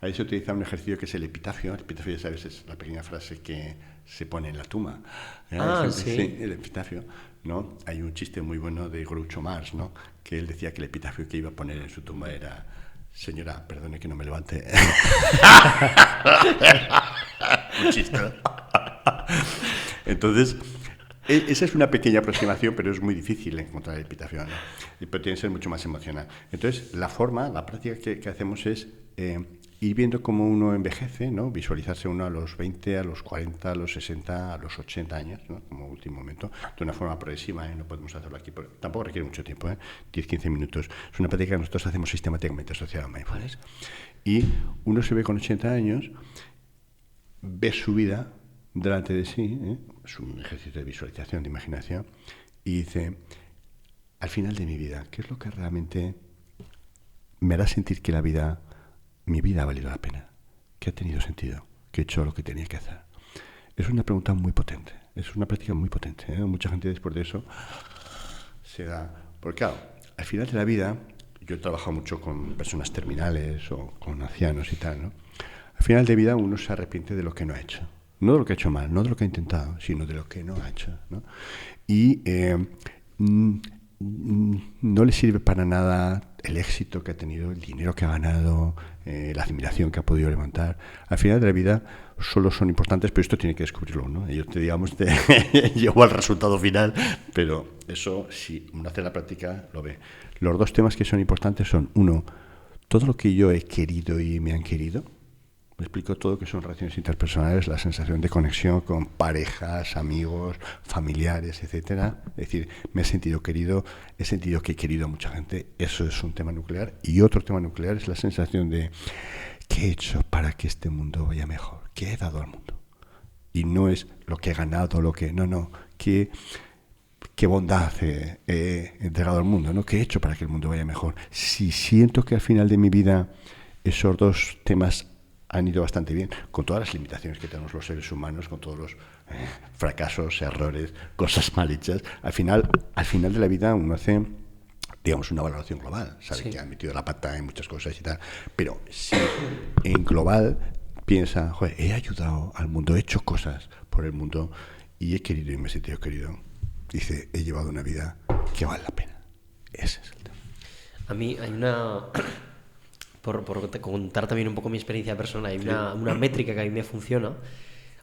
Ahí se utiliza un ejercicio que es el epitafio. El epitafio, ya sabes, es la pequeña frase que se pone en la tumba. Sí. El epitafio, ¿no? Hay un chiste muy bueno de Groucho Marx, ¿no? Que él decía que el epitafio que iba a poner en su tumba era: señora, perdone que no me levante. Un chiste. Entonces, esa es una pequeña aproximación, pero es muy difícil encontrar el epitafio, ¿no? Pero tiene que ser mucho más emocional. Entonces, la práctica que hacemos es ir viendo cómo uno envejece, ¿no? Visualizarse uno a los 20, a los 40, a los 60, a los 80 años, ¿no? Como último momento, de una forma progresiva, ¿eh? No podemos hacerlo aquí, tampoco requiere mucho tiempo, 10-15 minutos. Es una práctica que nosotros hacemos sistemáticamente asociada a mindfulness. Y uno se ve con 80 años, ve su vida delante de sí, es un ejercicio de visualización, de imaginación, y dice, al final de mi vida, ¿qué es lo que realmente me hará sentir que mi vida ha valido la pena? ¿Qué ha tenido sentido? ¿Qué he hecho lo que tenía que hacer? Es una pregunta muy potente, es una práctica muy potente, ¿eh? Mucha gente después de eso se da... Porque claro, al final de la vida, yo he trabajado mucho con personas terminales o con ancianos y tal, ¿no? Al final de vida uno se arrepiente de lo que no ha hecho, no de lo que ha hecho mal, no de lo que ha intentado, sino de lo que no ha hecho, ¿no? Y no le sirve para nada el éxito que ha tenido, el dinero que ha ganado, la admiración que ha podido levantar. Al final de la vida solo son importantes, pero esto tiene que descubrirlo, ¿no? Ellos te llevo al resultado final, pero eso, si uno hace la práctica, lo ve. Los dos temas que son importantes son, uno, todo lo que yo he querido y me han querido. Me explico todo que son relaciones interpersonales, la sensación de conexión con parejas, amigos, familiares, etcétera. Es decir, me he sentido querido, he sentido que he querido a mucha gente. Eso es un tema nuclear. Y otro tema nuclear es la sensación de ¿qué he hecho para que este mundo vaya mejor? ¿Qué he dado al mundo? Y no es lo que he ganado, lo que... No. ¿Qué bondad he entregado al mundo? ¿No? ¿Qué he hecho para que el mundo vaya mejor? Si siento que al final de mi vida esos dos temas han ido bastante bien, con todas las limitaciones que tenemos los seres humanos, con todos los fracasos, errores, cosas mal hechas. Al final de la vida uno hace, digamos, una valoración global. Sabe que ha metido la pata en muchas cosas y tal. Pero si en global piensa, joder, he ayudado al mundo, he hecho cosas por el mundo y he querido y me he sentido querido. Dice, he llevado una vida que vale la pena. Ese es el tema. A mí hay una... Por contar también un poco mi experiencia personal, hay una métrica que a mí me funciona,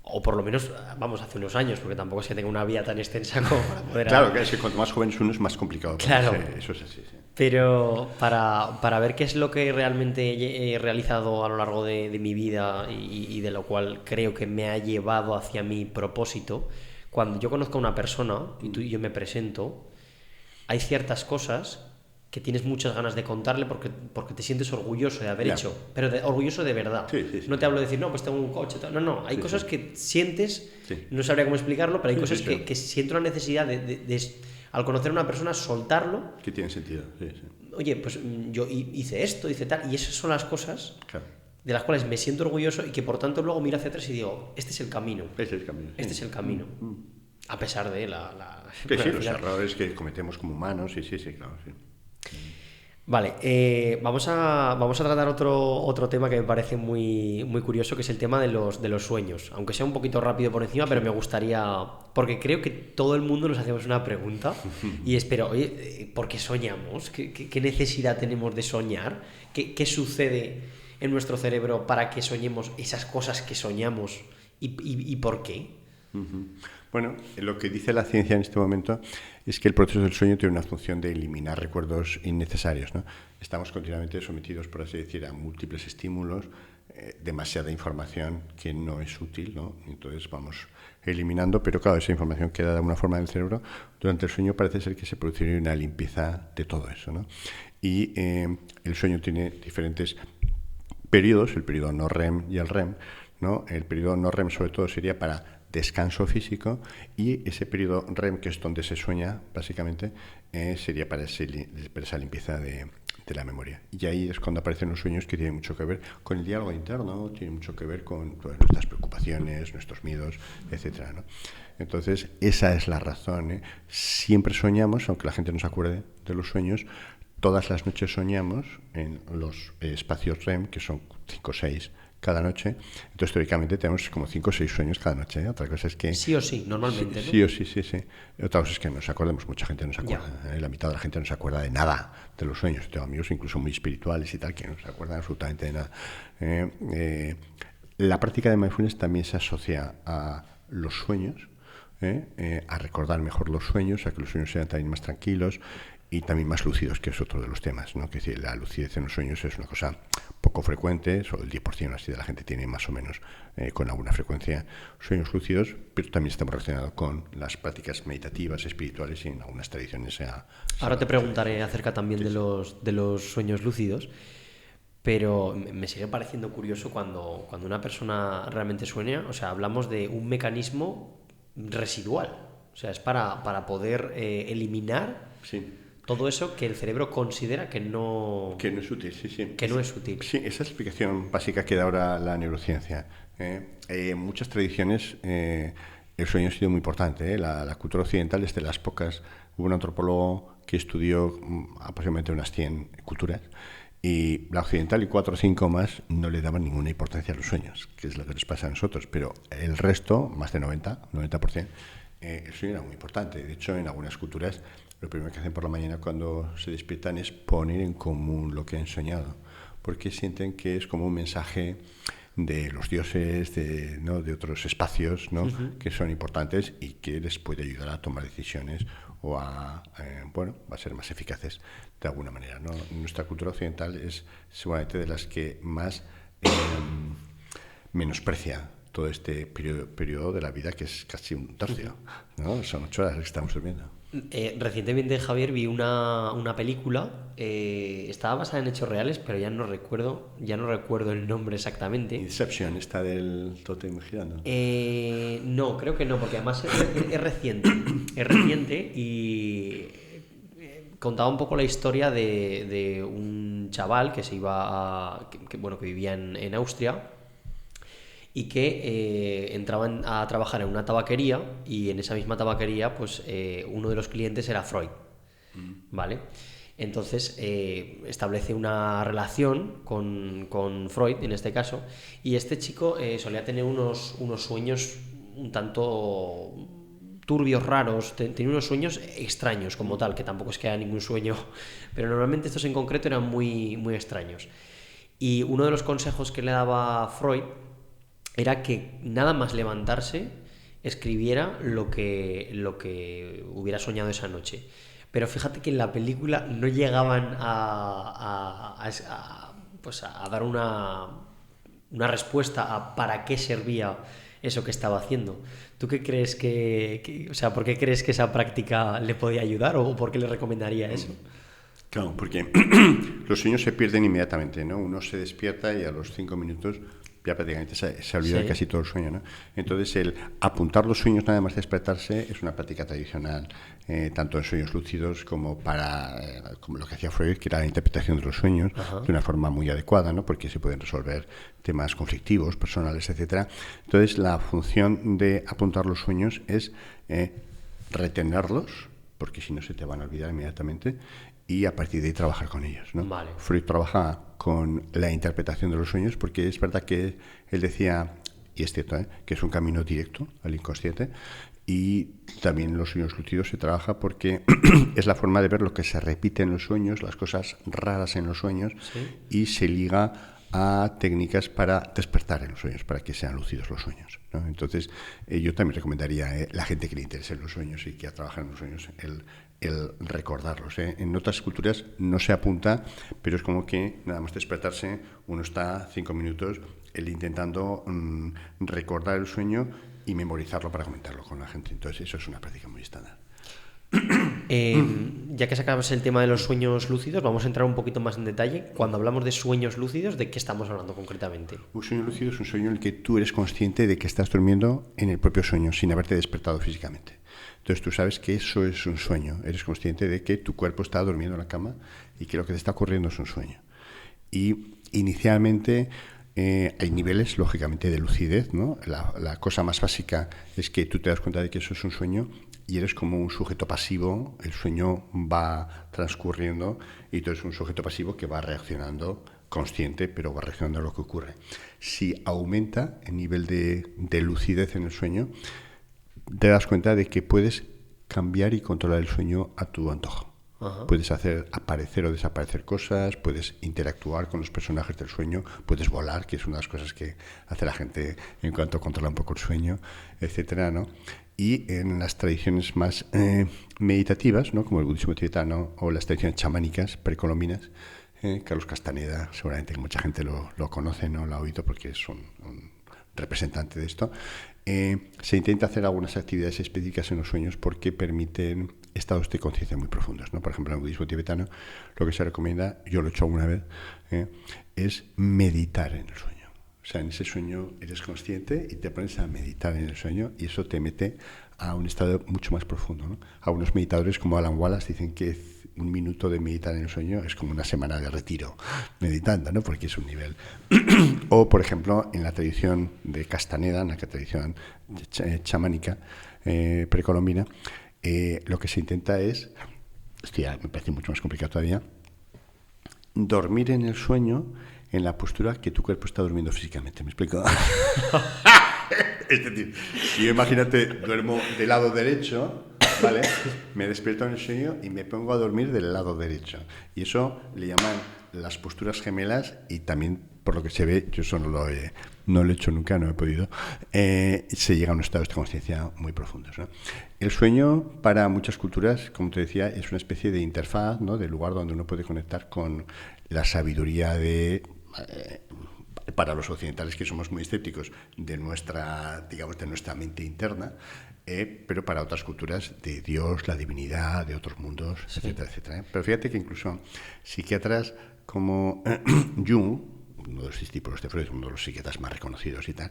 o por lo menos, vamos, hace unos años, porque tampoco es que tenga una vida tan extensa como para poder... Claro, que es que cuanto más joven uno es más complicado. Claro. Eso es así, sí. Pero para ver qué es lo que realmente he realizado a lo largo de mi vida y de lo cual creo que me ha llevado hacia mi propósito, cuando yo conozco a una persona y tú y yo me presento, hay ciertas cosas que tienes muchas ganas de contarle porque te sientes orgulloso de haber hecho, pero orgulloso de verdad. Sí. No te hablo de decir, no, pues tengo un coche. No, hay cosas que sientes, no sabría cómo explicarlo, pero hay cosas que siento la necesidad de, al conocer a una persona, soltarlo. Que tiene sentido, sí. Oye, pues yo hice esto, hice tal, y esas son las cosas de las cuales me siento orgulloso y que por tanto luego miro hacia atrás y digo, este es el camino. Este es el camino. A pesar de los errores que cometemos como humanos, sí, claro, sí. Vale, vamos a tratar otro tema que me parece muy, muy curioso, que es el tema de los sueños. Aunque sea un poquito rápido por encima, pero me gustaría... Porque creo que todo el mundo nos hacemos una pregunta y espero, oye, ¿por qué soñamos? ¿Qué necesidad tenemos de soñar? ¿Qué sucede en nuestro cerebro para que soñemos esas cosas que soñamos? ¿Y por qué? Bueno, lo que dice la ciencia en este momento es que el proceso del sueño tiene una función de eliminar recuerdos innecesarios, ¿no? Estamos continuamente sometidos, por así decir, a múltiples estímulos, demasiada información que no es útil, ¿no? Entonces vamos eliminando, pero claro, esa información queda de alguna forma en el cerebro. Durante el sueño parece ser que se produce una limpieza de todo eso, ¿no? Y el sueño tiene diferentes periodos, el periodo no REM y el REM, ¿no? El periodo no REM sobre todo sería para descanso físico y ese periodo REM, que es donde se sueña básicamente, sería para esa limpieza de la memoria. Y ahí es cuando aparecen los sueños, que tienen mucho que ver con el diálogo interno, tienen mucho que ver con nuestras preocupaciones, nuestros miedos, etcétera, ¿no? Entonces esa es la razón, ¿eh? Siempre soñamos, aunque la gente no se acuerde de los sueños, todas las noches soñamos en los espacios REM, que son 5 o 6 cada noche. Entonces, teóricamente, tenemos como 5 o 6 sueños cada noche, ¿eh? Otra cosa es que... Sí o sí, normalmente, ¿no? Sí o sí. Otra cosa es que nos acordemos. Mucha gente no se acuerda. La mitad de la gente no se acuerda de nada de los sueños. Tengo amigos incluso muy espirituales y tal que no se acuerdan absolutamente de nada. La práctica de mindfulness también se asocia a los sueños, a recordar mejor los sueños, a que los sueños sean también más tranquilos y también más lúcidos, que es otro de los temas, ¿no? Que es decir, la lucidez en los sueños es una cosa poco frecuente, solo el 10% así de la gente tiene más o menos con alguna frecuencia sueños lúcidos, pero también está relacionado con las prácticas meditativas, espirituales y en algunas tradiciones. Ahora te preguntaré acerca también de los sueños lúcidos, pero me sigue pareciendo curioso cuando una persona realmente sueña, o sea, hablamos de un mecanismo residual, o sea, es para poder eliminar... Sí. Todo eso que el cerebro considera que no es útil, Que no es útil. Sí, esa es la explicación básica que da ahora la neurociencia. En muchas tradiciones el sueño ha sido muy importante. La cultura occidental es de las pocas. Hubo un antropólogo que estudió aproximadamente unas 100 culturas Y la occidental y 4 o 5 más no le daban ninguna importancia a los sueños, que es lo que nos pasa a nosotros, pero el resto, más de 90%, el sueño era muy importante. De hecho, en algunas culturas lo primero que hacen por la mañana cuando se despiertan es poner en común lo que han soñado, porque sienten que es como un mensaje de los dioses, ¿no? De otros espacios, ¿no? Que son importantes y que les puede ayudar a tomar decisiones o a ser más eficaces de alguna manera, ¿no? Nuestra cultura occidental es seguramente de las que más menosprecia todo este periodo de la vida, que es casi un tercio, ¿no? Son 8 horas que estamos durmiendo. Recientemente, Javier, vi una película, estaba basada en hechos reales, pero ya no recuerdo el nombre exactamente. Inception, está del tótem girando. No, creo que no, porque además es reciente. Es reciente y contaba un poco la historia de un chaval que se iba que vivía en Austria y que entraba a trabajar en una tabaquería, y en esa misma tabaquería pues uno de los clientes era Freud, ¿vale? Entonces establece una relación con Freud en este caso, y este chico solía tener unos sueños un tanto turbios, raros, tenía unos sueños extraños como tal, que tampoco es que haya ningún sueño, pero normalmente estos en concreto eran muy, muy extraños. Y uno de los consejos que le daba Freud era que nada más levantarse escribiera lo que hubiera soñado esa noche. Pero fíjate que en la película no llegaban a dar una respuesta a para qué servía eso que estaba haciendo. ¿Tú qué crees por qué crees que esa práctica le podía ayudar, o por qué le recomendaría eso? Claro, porque los sueños se pierden inmediatamente, ¿no? Uno se despierta y a los 5 minutos ya prácticamente se olvida casi todo el sueño, ¿no? Entonces, el apuntar los sueños nada más despertarse es una práctica tradicional, tanto en sueños lúcidos como como lo que hacía Freud, que era la interpretación de los sueños. Ajá. De una forma muy adecuada, ¿no? Porque se pueden resolver temas conflictivos, personales, etcétera. Entonces, la función de apuntar los sueños es retenerlos, porque si no se te van a olvidar inmediatamente, y a partir de ahí trabajar con ellos, ¿no? Vale. Freud trabaja con la interpretación de los sueños, porque es verdad que él decía, y es cierto, que es un camino directo al inconsciente, y también en los sueños lúcidos se trabaja porque es la forma de ver lo que se repite en los sueños, las cosas raras en los sueños, ¿sí? Y se liga a técnicas para despertar en los sueños, para que sean lúcidos los sueños, ¿no? Entonces, yo también recomendaría a la gente que le interese los sueños y que trabaja en los sueños el recordarlos, ¿eh? En otras culturas no se apunta, pero es como que nada más despertarse uno está 5 minutos intentando recordar el sueño y memorizarlo para comentarlo con la gente. Entonces eso es una práctica muy estándar. Ya que sacamos el tema de los sueños lúcidos, vamos a entrar un poquito más en detalle. Cuando hablamos de sueños lúcidos, ¿de qué estamos hablando concretamente? Un sueño lúcido es un sueño en el que tú eres consciente de que estás durmiendo en el propio sueño, sin haberte despertado físicamente. Entonces tú sabes que eso es un sueño, eres consciente de que tu cuerpo está durmiendo en la cama y que lo que te está ocurriendo es un sueño. Y inicialmente hay niveles, lógicamente, de lucidez, ¿no? La cosa más básica es que tú te das cuenta de que eso es un sueño y eres como un sujeto pasivo, el sueño va transcurriendo y tú eres un sujeto pasivo que va reaccionando, consciente, pero va reaccionando a lo que ocurre. Si aumenta el nivel de lucidez en el sueño, te das cuenta de que puedes cambiar y controlar el sueño a tu antojo. Ajá. Puedes hacer aparecer o desaparecer cosas, puedes interactuar con los personajes del sueño, puedes volar, que es una de las cosas que hace la gente en cuanto controla un poco el sueño, etcétera, ¿no? Y en las tradiciones más meditativas, ¿no? Como el budismo tibetano o las tradiciones chamánicas precolombinas, Carlos Castaneda, seguramente que mucha gente lo conoce, ¿no? Lo ha oído porque es un representante de esto. Se intenta hacer algunas actividades específicas en los sueños porque permiten estados de conciencia muy profundos, ¿no? Por ejemplo, en el budismo tibetano lo que se recomienda, yo lo he hecho alguna vez, es meditar en el sueño. O sea, en ese sueño eres consciente y te pones a meditar en el sueño y eso te mete a un estado mucho más profundo, ¿no? Algunos meditadores como Alan Wallace dicen que 1 minuto de meditar en el sueño es como una semana de retiro meditando, ¿no? Porque es un nivel. O, por ejemplo, en la tradición de Castaneda, en la tradición chamánica precolombina, lo que se intenta es, esto ya me parece mucho más complicado todavía, dormir en el sueño en la postura que tu cuerpo está durmiendo físicamente. ¿Me explico? Es decir, si yo imagínate, duermo del lado derecho, ¿vale? Me despierto en el sueño y me pongo a dormir del lado derecho. Y eso le llaman las posturas gemelas y también, por lo que se ve, yo eso no lo he hecho nunca, no he podido, se llega a unos estados de conciencia muy profundos, ¿no? El sueño, para muchas culturas, como te decía, es una especie de interfaz, ¿no? De lugar donde uno puede conectar con la sabiduría de... para los occidentales, que somos muy escépticos de nuestra, digamos, de nuestra mente interna, pero para otras culturas de Dios, la divinidad, de otros mundos, sí, etcétera, etcétera. Pero fíjate que incluso psiquiatras como Jung, uno de los discípulos de Freud, uno de los psiquiatras más reconocidos y tal,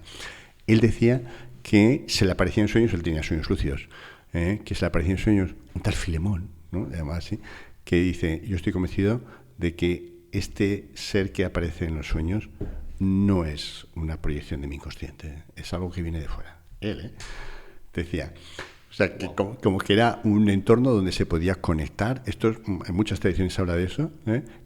él decía que se le aparecían sueños, él tenía sueños lúcidos, que se le aparecían sueños, un tal Filemón, ¿no? Además, ¿sí? Que dice, yo estoy convencido de que este ser que aparece en los sueños no es una proyección de mi inconsciente, es algo que viene de fuera. Él, decía, o sea, que como que era un entorno donde se podía conectar, en muchas tradiciones se habla de eso,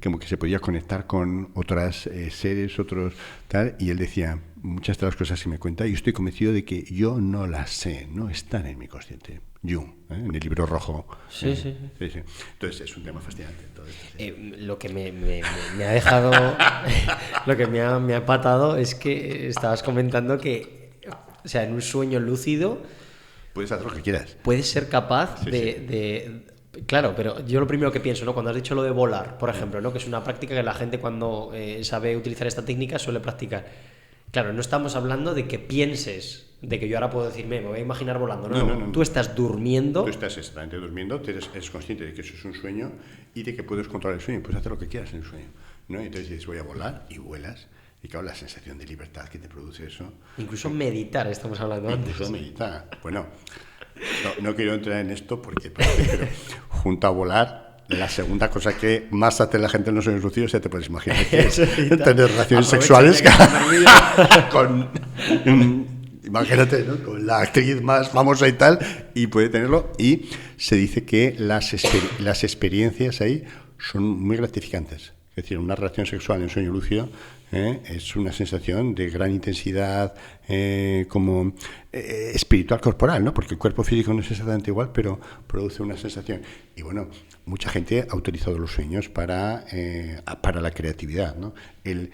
como que se podía conectar con otras seres, otros tal, y él decía, muchas de las cosas que me cuenta, yo estoy convencido de que yo no las sé, no están en mi consciente. Jung, en el libro rojo. Sí. Entonces es un tema fascinante. Todo esto, sí. Lo que me ha dejado, lo que me ha patado es que estabas comentando que, o sea, en un sueño lúcido puedes hacer lo que quieras. Puedes ser capaz de... Claro, pero yo lo primero que pienso, ¿no? Cuando has dicho lo de volar, por ejemplo, ¿no? Que es una práctica que la gente cuando sabe utilizar esta técnica suele practicar. Claro, no estamos hablando de que pienses, de que yo ahora puedo decir, me voy a imaginar volando. No. Tú estás durmiendo. Tú estás exactamente durmiendo, eres consciente de que eso es un sueño y de que puedes controlar el sueño, puedes hacer lo que quieras en el sueño, ¿no? Entonces dices, voy a volar y vuelas. Y claro, la sensación de libertad que te produce eso. Incluso meditar, estamos hablando antes. Incluso meditar. Bueno, no quiero entrar en esto porque parece, pero junto a volar, la segunda cosa que más hace la gente en los sueños lúcidos, ya te puedes imaginar, que es tener relaciones sexuales con... Imagínate, ¿no? Con la actriz más famosa y tal, y puede tenerlo. Y se dice que las experiencias ahí son muy gratificantes. Es decir, una relación sexual en sueño lúcido es una sensación de gran intensidad como espiritual corporal, ¿no? Porque el cuerpo físico no es exactamente igual, pero produce una sensación. Y bueno, mucha gente ha utilizado los sueños para la creatividad, ¿no? El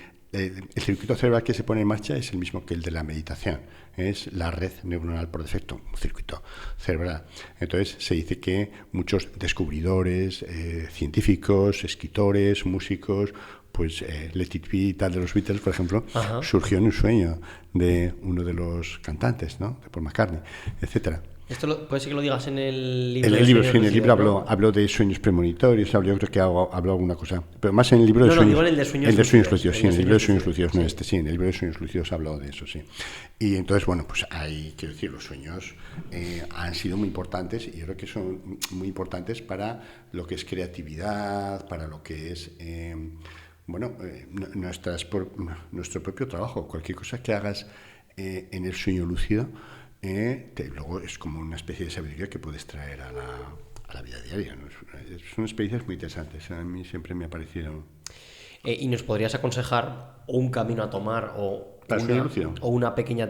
circuito cerebral que se pone en marcha es el mismo que el de la meditación. Es la red neuronal por defecto, un circuito cerebral. Entonces se dice que muchos descubridores, científicos, escritores, músicos, pues Let It Be y tal de los Beatles, por ejemplo, surgió en un sueño de uno de los cantantes, ¿no? De Paul McCartney, etcétera. Esto puede ser que lo digas en el libro. En el libro hablo de sueños premonitorios, yo creo que hablo alguna cosa, pero más en el libro de sueños. El de sueños lúcidos, sí, en el libro de sueños lúcidos, no sí, en el libro de sueños lúcidos hablo de eso, sí. Y entonces, bueno, pues quiero decir, los sueños han sido muy importantes y yo creo que son muy importantes para lo que es creatividad, para lo que es nuestro propio trabajo, cualquier cosa que hagas en el sueño lúcido. Luego es como una especie de sabiduría que puedes traer a la vida diaria, ¿no? Son experiencias muy interesantes, a mí siempre me ha parecido. ¿Y nos podrías aconsejar un camino a tomar o una pequeña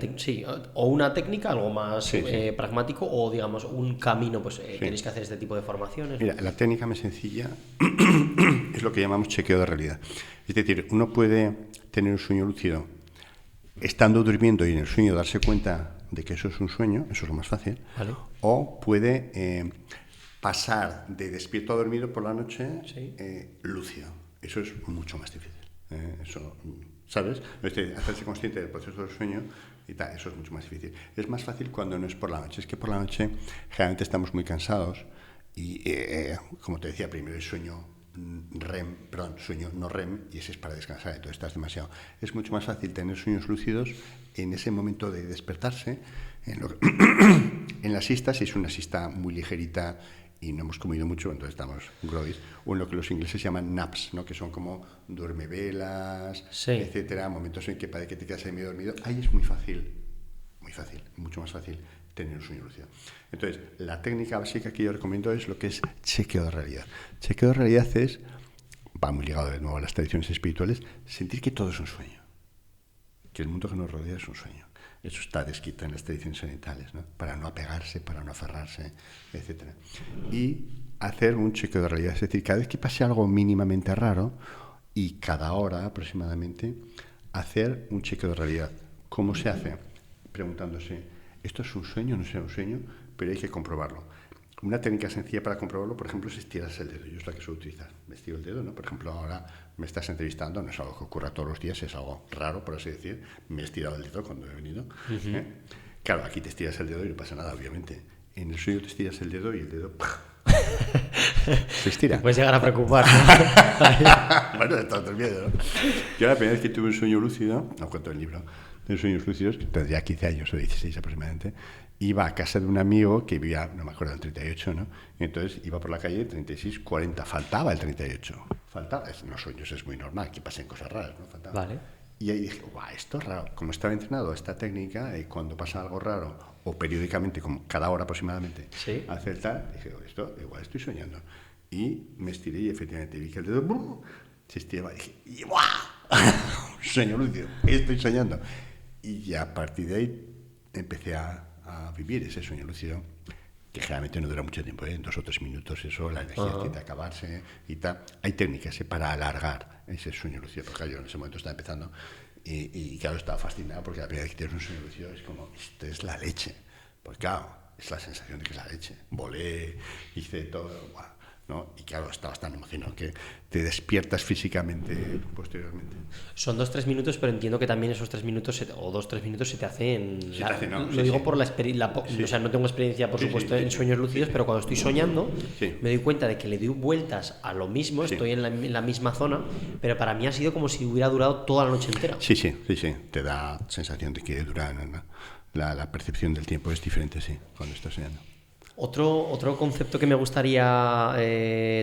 o una técnica algo más pragmático, o digamos un camino, pues tenéis que hacer este tipo de formaciones? Mira, la técnica más sencilla es lo que llamamos chequeo de realidad. Es decir, uno puede tener un sueño lúcido estando durmiendo y en el sueño darse cuenta de que eso es un sueño, eso es lo más fácil, ¿vale? O puede pasar de despierto a dormido por la noche lúcido. Eso es mucho más difícil. Eso, ¿sabes? Hacerse consciente del proceso del sueño y tal, eso es mucho más difícil. Es más fácil cuando no es por la noche. Es que por la noche generalmente estamos muy cansados y, como te decía, primero el sueño sueño no REM, y ese es para descansar, entonces estás demasiado. Es mucho más fácil tener sueños lúcidos en ese momento de despertarse, en la siesta, si es una siesta muy ligerita y no hemos comido mucho, entonces estamos grovis, o en lo que los ingleses llaman naps, ¿no? Que son como duermevelas, etcétera, momentos en que parece que te quedas ahí medio dormido. Ahí es muy fácil, mucho más fácil tener un sueño lúcido. Entonces, la técnica básica que yo recomiendo es lo que es chequeo de realidad. Chequeo de realidad es va muy ligado de nuevo a las tradiciones espirituales, sentir que todo es un sueño, que el mundo que nos rodea es un sueño. Eso está descrito en las tradiciones orientales, ¿no? Para no apegarse, para no aferrarse, etc. Y hacer un chequeo de realidad, es decir, cada vez que pase algo mínimamente raro, y cada hora aproximadamente, hacer un chequeo de realidad. ¿Cómo se hace? Preguntándose, ¿esto es un sueño? No es un sueño, pero hay que comprobarlo. Una técnica sencilla para comprobarlo, por ejemplo, es estirarse el dedo. Yo es la que suelo utilizar. Me estiro el dedo, ¿no? Por ejemplo, ahora me estás entrevistando, no es algo que ocurra todos los días, es algo raro, por así decir. Me he estirado el dedo cuando he venido. Uh-huh. Claro, aquí te estiras el dedo y no pasa nada, obviamente. En el sueño te estiras el dedo y el dedo se estira. Te puedes llegar a preocupar, ¿no? Bueno, está durmiendo, ¿no? Yo la primera vez que tuve un sueño lúcido, no cuento el libro de sueños lúcidos, que tendría 15 años o 16 aproximadamente, iba a casa de un amigo que vivía, no me acuerdo, en 38, ¿no? Y entonces iba por la calle 36, 40, faltaba el 38. Faltaba, en los sueños es muy normal que pasen cosas raras, ¿no? Faltaba. Vale. Y ahí dije, guau, esto es raro. Como estaba entrenado a esta técnica, cuando pasa algo raro, o periódicamente, como cada hora aproximadamente, ¿Sí? hace el tal, dije, esto igual estoy soñando. Y me estiré y efectivamente vi que el dedo se estiraba. Y dije, ¡guau! Un sueño lúcido, estoy soñando. Y ya a partir de ahí empecé a vivir ese sueño lúcido, que generalmente no dura mucho tiempo, en 2 o 3 minutos, eso, la energía tiende a acabarse y tal. Hay técnicas para alargar ese sueño lúcido, porque yo en ese momento estaba empezando y claro, estaba fascinado porque la primera vez que tienes un sueño lúcido es como, esto es la leche, porque claro, es la sensación de que es la leche. Volé, hice todo, ¡guau! ¿No? Y claro, estabas tan emocionado que te despiertas físicamente posteriormente. Son 2-3 minutos, pero entiendo que también esos 3 minutos o 2-3 minutos se te hacen. Lo digo por la experiencia. O sea, no tengo experiencia, por supuesto, en sueños lúcidos, pero cuando estoy soñando, me doy cuenta de que le doy vueltas a lo mismo, estoy en la misma zona, pero para mí ha sido como si hubiera durado toda la noche entera. Sí. Te da sensación de que dura, ¿no? La percepción del tiempo es diferente, sí, cuando estás soñando. Otro concepto que me gustaría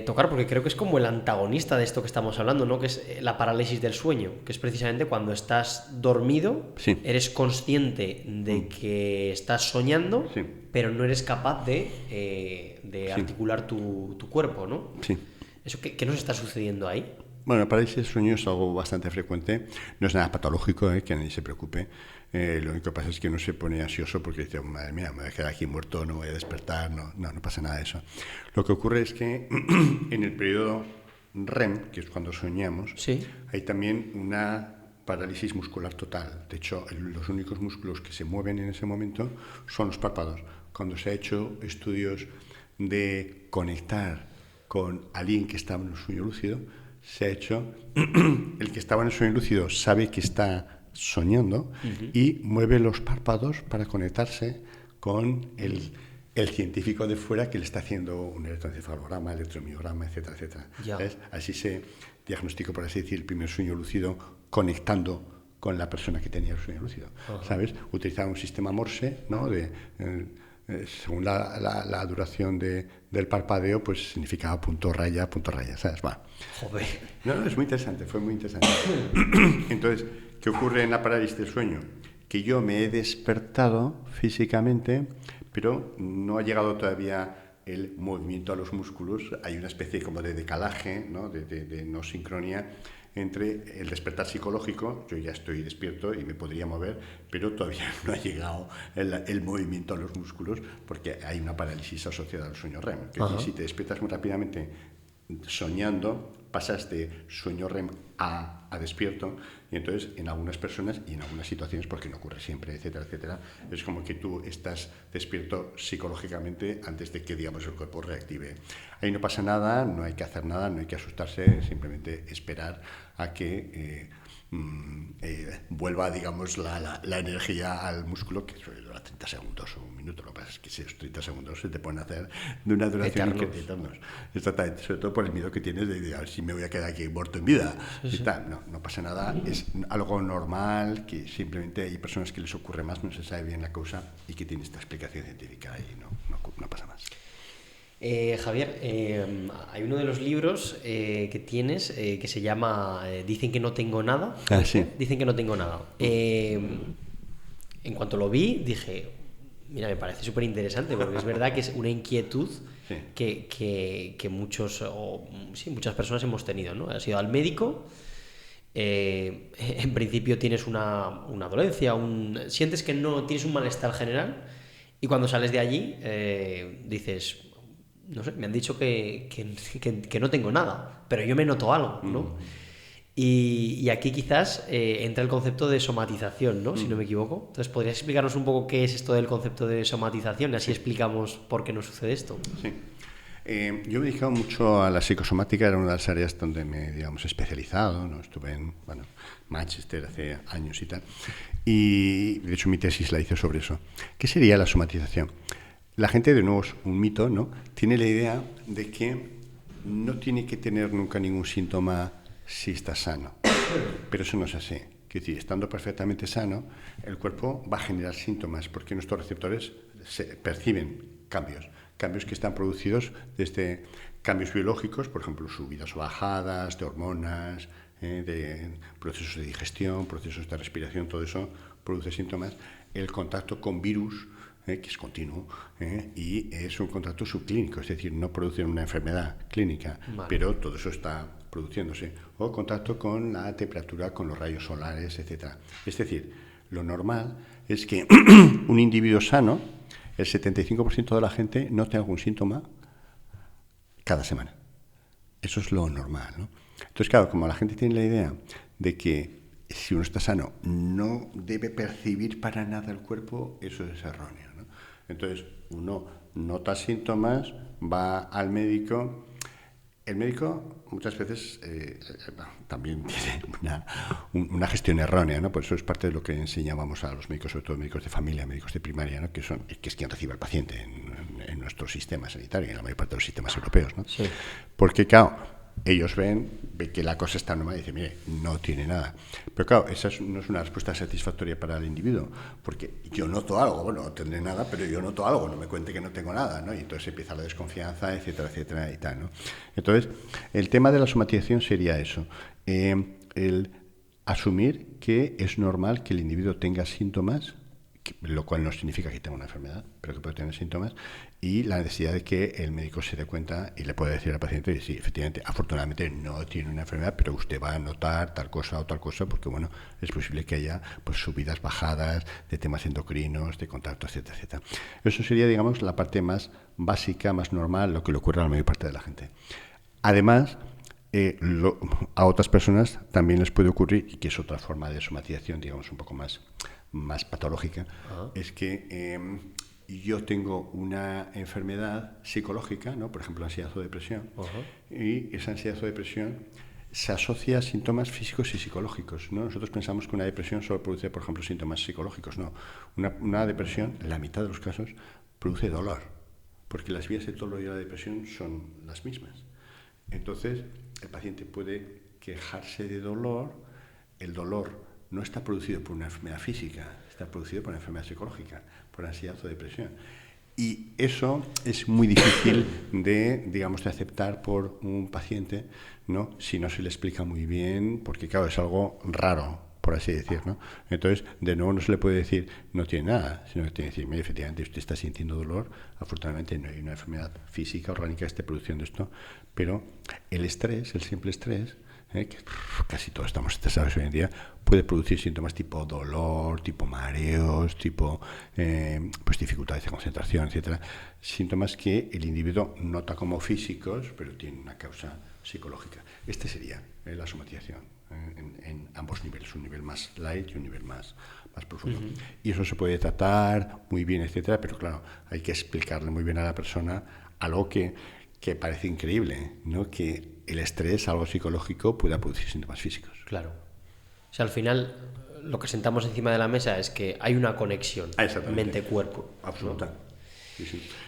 tocar, porque creo que es como el antagonista de esto que estamos hablando, ¿no? Que es la parálisis del sueño, que es precisamente cuando estás dormido, eres consciente de que estás soñando, pero no eres capaz de articular tu cuerpo, ¿no? Sí. ¿Eso qué nos está sucediendo ahí? Bueno, la parálisis del sueño es algo bastante frecuente, no es nada patológico, que nadie se preocupe. Lo único que pasa es que uno se pone ansioso porque dice, madre mía, me voy a quedar aquí muerto, no voy a despertar, no pasa nada de eso. Lo que ocurre es que en el periodo REM, que es cuando soñamos, hay también una parálisis muscular total. De hecho, los únicos músculos que se mueven en ese momento son los párpados. Cuando se ha hecho estudios de conectar con alguien que estaba en un sueño lúcido, se ha hecho, el que estaba en el sueño lúcido sabe que está soñando y mueve los párpados para conectarse con el científico de fuera que le está haciendo un electroencefalograma, electromiograma, etcétera, etcétera. Así se diagnosticó, por así decir, el primer sueño lúcido conectando con la persona que tenía el sueño lúcido. ¿Sabes? Utilizaba un sistema Morse, ¿no? Según la duración del parpadeo, pues significaba punto raya, ¿sabes? Bueno. Joder. No, es muy interesante, fue muy interesante. Entonces, ¿qué ocurre en la parálisis del sueño? Que yo me he despertado físicamente, pero no ha llegado todavía el movimiento a los músculos. Hay una especie como de decalaje, ¿no? De no sincronía entre el despertar psicológico, yo ya estoy despierto y me podría mover, pero todavía no ha llegado el movimiento a los músculos porque hay una parálisis asociada al sueño REM. Que si te despiertas muy rápidamente soñando, pasas de sueño REM a despierto, y entonces en algunas personas y en algunas situaciones, porque no ocurre siempre, etcétera, etcétera, es como que tú estás despierto psicológicamente antes de que, digamos, el cuerpo reactive. Ahí no pasa nada, no hay que hacer nada, no hay que asustarse, simplemente esperar a que vuelva, digamos, la energía al músculo, que suele durar 30 segundos o un minuto. Lo que pasa es que esos 30 segundos se te pueden hacer de una duración eternos. Exactamente, sobre todo por el miedo que tienes de a ver si me voy a quedar aquí muerto en vida. No pasa nada, es algo normal, que simplemente hay personas que les ocurre más, no se sabe bien la causa y que tiene esta explicación científica y no pasa más. Javier, hay uno de los libros que tienes que se llama Dicen que no tengo nada. Sí. Dicen que no tengo nada. En cuanto lo vi, dije, mira, me parece súper interesante porque es verdad que es una inquietud Sí. que muchas personas hemos tenido, ¿no? Has ido al médico, en principio tienes una dolencia, sientes que no tienes un malestar general, y cuando sales de allí dices, no sé, me han dicho que no tengo nada, pero yo me noto algo, ¿no? Y aquí quizás entra el concepto de somatización, ¿no? Si no me equivoco. Entonces, ¿podrías explicarnos un poco qué es esto del concepto de somatización? Y así explicamos por qué nos sucede esto. Sí. Yo me he dedicado mucho a la psicosomática, era una de las áreas donde me, digamos, especializado, ¿no? Estuve en Manchester hace años y tal, y de hecho mi tesis la hice sobre eso. ¿Qué sería la somatización? La gente, de nuevo, es un mito, ¿no? Tiene la idea de que no tiene que tener nunca ningún síntoma si está sano, pero eso no es así. Es decir, estando perfectamente sano, el cuerpo va a generar síntomas porque nuestros receptores perciben cambios que están producidos desde cambios biológicos, por ejemplo, subidas o bajadas de hormonas, de procesos de digestión, procesos de respiración, todo eso produce síntomas. El contacto con virus, que es continuo, y es un contacto subclínico, es decir, no produce una enfermedad clínica, vale, pero todo eso está produciéndose. O contacto con la temperatura, con los rayos solares, etc. Es decir, lo normal es que un individuo sano, el 75% de la gente note algún síntoma cada semana. Eso es lo normal, ¿no? Entonces, claro, como la gente tiene la idea de que si uno está sano no debe percibir para nada el cuerpo, eso es erróneo, ¿no? Entonces, uno nota síntomas, va al médico. El médico muchas veces también tiene una gestión errónea, ¿no? Por eso es parte de lo que enseñábamos a los médicos, sobre todo médicos de familia, médicos de primaria, ¿no? que es quien recibe al paciente en nuestro sistema sanitario, en la mayor parte de los sistemas europeos, ¿no? Sí. Porque, claro, ellos ven que la cosa está normal y dicen, mire, no tiene nada. Pero claro, esa no es una respuesta satisfactoria para el individuo, porque yo noto algo, bueno, no tendré nada, pero yo noto algo, no me cuente que no tengo nada, ¿no? Y entonces empieza la desconfianza, etcétera, etcétera, y tal, ¿no? Entonces, el tema de la somatización sería eso, el asumir que es normal que el individuo tenga síntomas, lo cual no significa que tenga una enfermedad, pero que puede tener síntomas, y la necesidad de que el médico se dé cuenta y le pueda decir al paciente, sí, efectivamente, afortunadamente no tiene una enfermedad, pero usted va a notar tal cosa o tal cosa, porque bueno, es posible que haya pues subidas, bajadas de temas endocrinos, de contacto, etcétera, etcétera. Eso sería, digamos, la parte más básica, más normal, lo que le ocurre a la mayor parte de la gente. Además, a otras personas también les puede ocurrir, y que es otra forma de somatización, digamos, un poco más patológica, es que yo tengo una enfermedad psicológica, ¿no? Por ejemplo, ansiedad o depresión, y esa ansiedad o depresión se asocia a síntomas físicos y psicológicos, ¿no? Nosotros pensamos que una depresión solo produce, por ejemplo, síntomas psicológicos. No, una depresión, en la mitad de los casos, produce dolor, porque las vías de dolor y la depresión son las mismas. Entonces, el paciente puede quejarse de dolor, el dolor no está producido por una enfermedad física, está producido por una enfermedad psicológica, por ansiedad o depresión. Y eso es muy difícil de aceptar por un paciente, ¿no? Si no se le explica muy bien, porque claro, es algo raro, por así decir, ¿no? Entonces, de nuevo no se le puede decir no tiene nada, sino que tiene que decir, mire, efectivamente usted está sintiendo dolor, afortunadamente no hay una enfermedad física, orgánica que esté produciendo esto, pero el estrés, el simple estrés, que casi todos estamos estresados hoy en día, puede producir síntomas tipo dolor, tipo mareos, tipo pues dificultades de concentración, etcétera. Síntomas que el individuo nota como físicos, pero tienen una causa psicológica. Este sería la somatización en ambos niveles, un nivel más light y un nivel más profundo. Y eso se puede tratar muy bien, etcétera, pero claro, hay que explicarle muy bien a la persona algo que parece increíble, ¿no? Que el estrés, algo psicológico, pueda producir síntomas físicos. Claro. O sea, al final, lo que sentamos encima de la mesa es que hay una conexión mente-cuerpo. Absoluta. ¿No?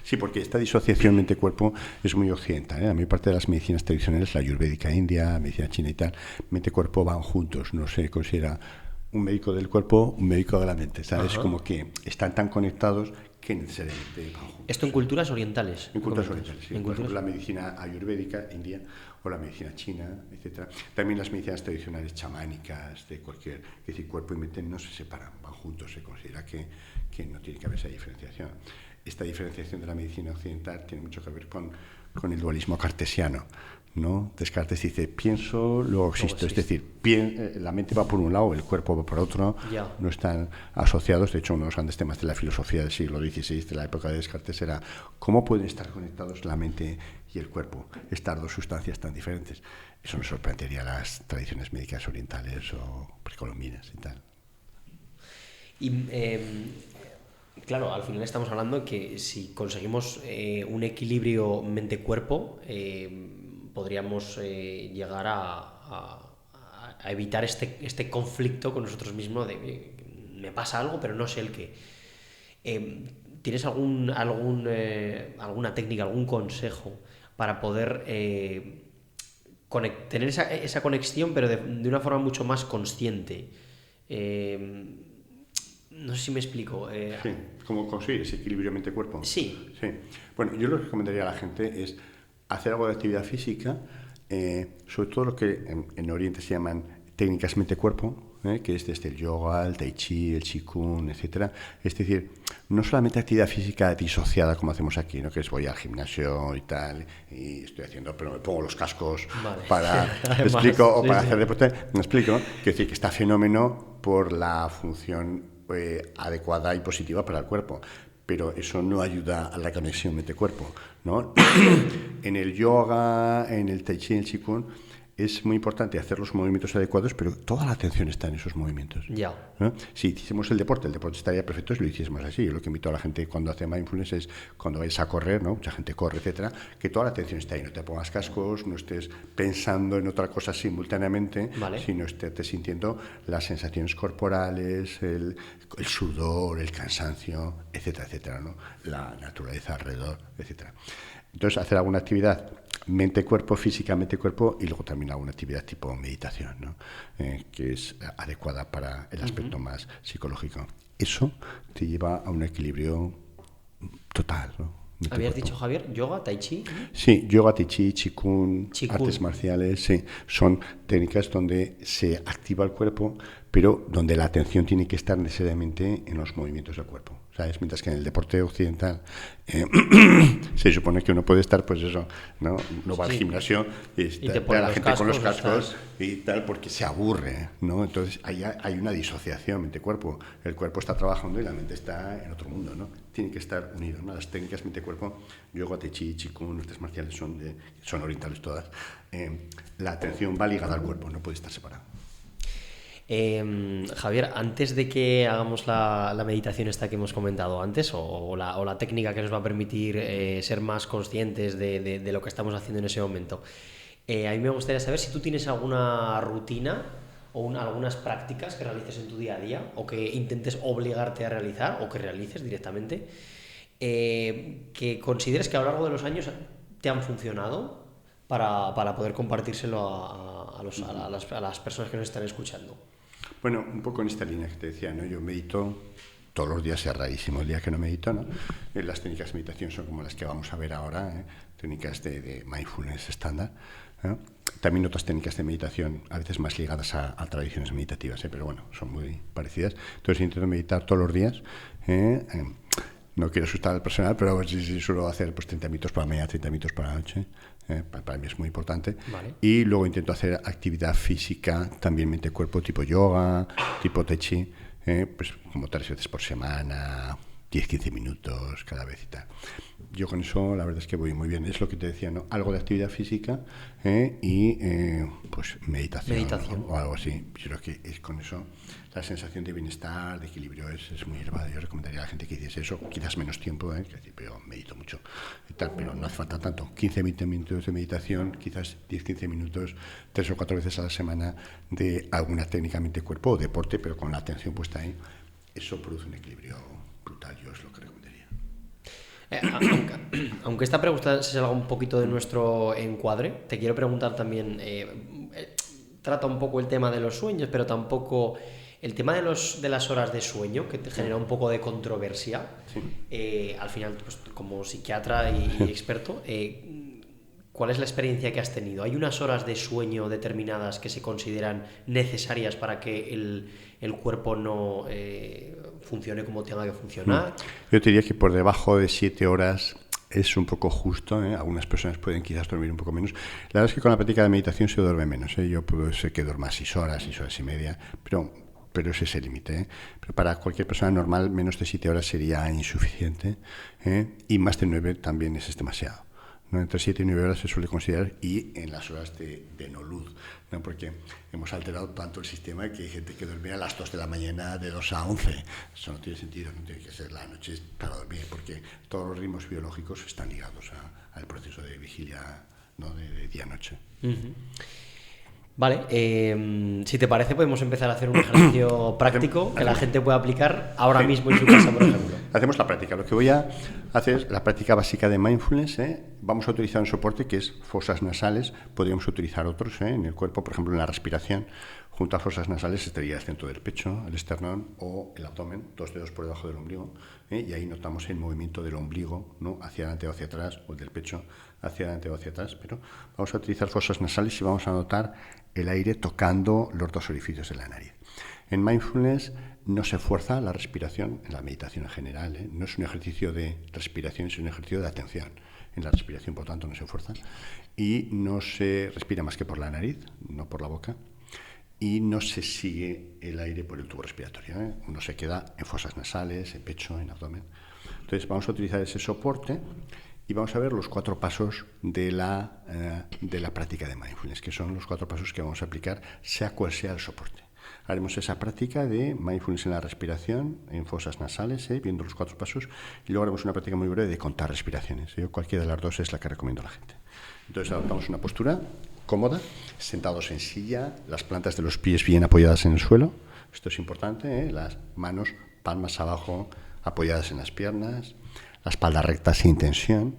Sí, porque esta disociación mente-cuerpo es muy occidental, ¿eh? A mí parte de las medicinas tradicionales, la ayurvédica india, la medicina china y tal, mente-cuerpo van juntos, no se considera un médico del cuerpo, un médico de la mente, ¿sabes? Como que están tan conectados que necesariamente van juntos. ¿Esto en culturas orientales? En culturas orientales, sí. Por ejemplo, la medicina ayurvédica india o la medicina china, etcétera. También las medicinas tradicionales chamánicas, de cualquier... Es decir, cuerpo y mente no se separan, van juntos, se considera que no tiene que haber esa diferenciación. esta diferenciación de la medicina occidental tiene mucho que ver con el dualismo cartesiano, ¿no? Descartes dice, pienso, luego existo. Es decir, la mente va por un lado, el cuerpo va por otro, no están asociados. De hecho, uno de los grandes temas de la filosofía del siglo XVI, de la época de Descartes, era cómo pueden estar conectados la mente y el cuerpo, estas dos sustancias tan diferentes. Eso nos sorprendería a las tradiciones médicas orientales o precolombinas y tal. Y claro, al final estamos hablando de que si conseguimos un equilibrio mente-cuerpo, podríamos llegar a evitar este conflicto con nosotros mismos de me pasa algo, pero no sé el qué. ¿Tienes alguna técnica, algún consejo para poder tener esa conexión, pero de una forma mucho más consciente? No sé si me explico. Sí, ¿cómo conseguir ese equilibrio mente-cuerpo? Sí. Bueno, yo lo que recomendaría a la gente es hacer algo de actividad física, sobre todo lo que en Oriente se llaman técnicas mente-cuerpo, que es desde el yoga, el tai chi, el qigong, etcétera. Es decir, no solamente actividad física disociada como hacemos aquí, ¿no? Que es voy al gimnasio y tal, y estoy haciendo, pero me pongo los cascos para, Además, ¿me explico? O para sí. hacer deporte, ¿me explico? Quiero decir que está fenómeno por la función adecuada y positiva para el cuerpo, pero eso no ayuda a la conexión mente-cuerpo, ¿no? En el yoga, en el tai chi, en el qigong, es muy importante hacer los movimientos adecuados, pero toda la atención está en esos movimientos. ¿No? Si hiciésemos el deporte estaría perfecto si lo hiciésemos así. Yo lo que invito a la gente cuando hace mindfulness es cuando vais a correr, ¿no? Mucha gente corre, etcétera, que toda la atención esté ahí. No te pongas cascos, no estés pensando en otra cosa simultáneamente, sino estés sintiendo las sensaciones corporales, el sudor, el cansancio, etcétera, etcétera, ¿no? La naturaleza alrededor, etcétera. Entonces, hacer alguna actividad mente-cuerpo, física, mente-cuerpo, y luego también alguna actividad tipo meditación, ¿no? Que es adecuada para el aspecto más psicológico. Eso te lleva a un equilibrio total, ¿no? ¿Habías dicho, Javier, yoga, tai chi? Sí, yoga, tai chi, qigong, artes marciales, sí. Son técnicas donde se activa el cuerpo, pero donde la atención tiene que estar necesariamente en los movimientos del cuerpo, ¿sabes? Mientras que en el deporte occidental se supone que uno puede estar, pues eso, ¿no? No va al gimnasio y está la gente con los cascos y tal, porque se aburre, ¿no? Entonces hay una disociación mente-cuerpo. El cuerpo está trabajando y la mente está en otro mundo, ¿no? Tiene que estar unido, ¿no? Las técnicas mente-cuerpo, yoga, tai chi, qigong, artes marciales son orientales todas. La atención va ligada al cuerpo, no puede estar separada. Javier, antes de que hagamos la meditación esta que hemos comentado antes o la técnica que nos va a permitir ser más conscientes de lo que estamos haciendo en ese momento, a mí me gustaría saber si tú tienes alguna rutina o algunas prácticas que realices en tu día a día o que intentes obligarte a realizar o que realices directamente que consideres que a lo largo de los años te han funcionado para poder compartírselo a las personas que nos están escuchando. Bueno, un poco en esta línea que te decía, ¿no? Yo medito todos los días, es rarísimo el día que no medito, ¿no? Las técnicas de meditación son como las que vamos a ver ahora, técnicas de mindfulness estándar, ¿no? También otras técnicas de meditación, a veces más ligadas a tradiciones meditativas, pero bueno, son muy parecidas. Entonces intento meditar todos los días. No quiero asustar al personal, pero sí suelo hacer pues 30 minutos por la mañana, 30 minutos por la noche. Para mí es muy importante. Vale. Y luego intento hacer actividad física, también mente-cuerpo, tipo yoga, tipo tai chi, pues como 3 veces por semana, 10-15 minutos cada vez y tal. Yo con eso la verdad es que voy muy bien. Es lo que te decía, ¿no? Algo de actividad física y pues meditación. O algo así. Yo creo que es con eso la sensación de bienestar, de equilibrio es muy elevada. Yo recomendaría a la gente que hiciese eso, quizás menos tiempo, pero medito mucho y tal, pero no hace falta tanto. 15-20 minutos de meditación, quizás 10-15 minutos, 3 o 4 veces a la semana de alguna técnica mente-cuerpo o deporte, pero con la atención puesta ahí. Eso produce un equilibrio brutal, yo es lo que recomendaría. Aunque esta pregunta se salga un poquito de nuestro encuadre, te quiero preguntar también, trata un poco el tema de los sueños, pero tampoco el tema de las horas de sueño, que te genera un poco de controversia. Sí. Al final, pues, como psiquiatra y experto, ¿cuál es la experiencia que has tenido? ¿Hay unas horas de sueño determinadas que se consideran necesarias para que el cuerpo no funcione como tenga que funcionar? Yo te diría que por debajo de 7 horas es un poco justo, ¿eh? Algunas personas pueden quizás dormir un poco menos. La verdad es que con la práctica de meditación se duerme menos, ¿eh? Yo puedo ser que duerma 6 horas, 6 horas y media, pero ese es el límite, ¿eh? Pero para cualquier persona normal, menos de 7 horas sería insuficiente, ¿eh? Y más de 9 también es demasiado, ¿no? Entre 7 y 9 horas se suele considerar, y en las horas de no luz, ¿no? Porque hemos alterado tanto el sistema que hay gente que duerme a las 2 de la mañana de 2 a 11. Eso no tiene sentido, no tiene que ser la noche para dormir, porque todos los ritmos biológicos están ligados al proceso de vigilia, ¿no? de día-noche. Uh-huh. Vale, si te parece podemos empezar a hacer un ejercicio práctico que la gente pueda aplicar ahora mismo en su casa, por ejemplo. Hacemos la práctica. Lo que voy a hacer es la práctica básica de mindfulness, ¿eh? Vamos a utilizar un soporte que es fosas nasales. Podríamos utilizar otros, ¿eh? En el cuerpo, por ejemplo, en la respiración. Junto a fosas nasales estaría el centro del pecho, el esternón o el abdomen, 2 dedos por debajo del ombligo, ¿eh? Y ahí notamos el movimiento del ombligo, ¿no? Hacia adelante o hacia atrás, o del pecho hacia adelante o hacia atrás. Pero vamos a utilizar fosas nasales y vamos a notar el aire tocando los 2 orificios de la nariz. En mindfulness no se fuerza la respiración, en la meditación en general, ¿eh? No es un ejercicio de respiración, es un ejercicio de atención. En la respiración, por tanto, no se fuerza. Y no se respira más que por la nariz, no por la boca. Y no se sigue el aire por el tubo respiratorio, ¿eh? Uno se queda en fosas nasales, en pecho, en abdomen. Entonces vamos a utilizar ese soporte y vamos a ver los 4 pasos de la práctica de mindfulness, que son los 4 pasos que vamos a aplicar, sea cual sea el soporte. Haremos esa práctica de mindfulness en la respiración, en fosas nasales, viendo los 4 pasos, y luego haremos una práctica muy breve de contar respiraciones. Yo cualquiera de las 2 es la que recomiendo a la gente. Entonces adoptamos una postura cómoda, sentados en silla, las plantas de los pies bien apoyadas en el suelo. Esto es importante, ¿eh? Las manos palmas abajo apoyadas en las piernas, la espalda recta sin tensión,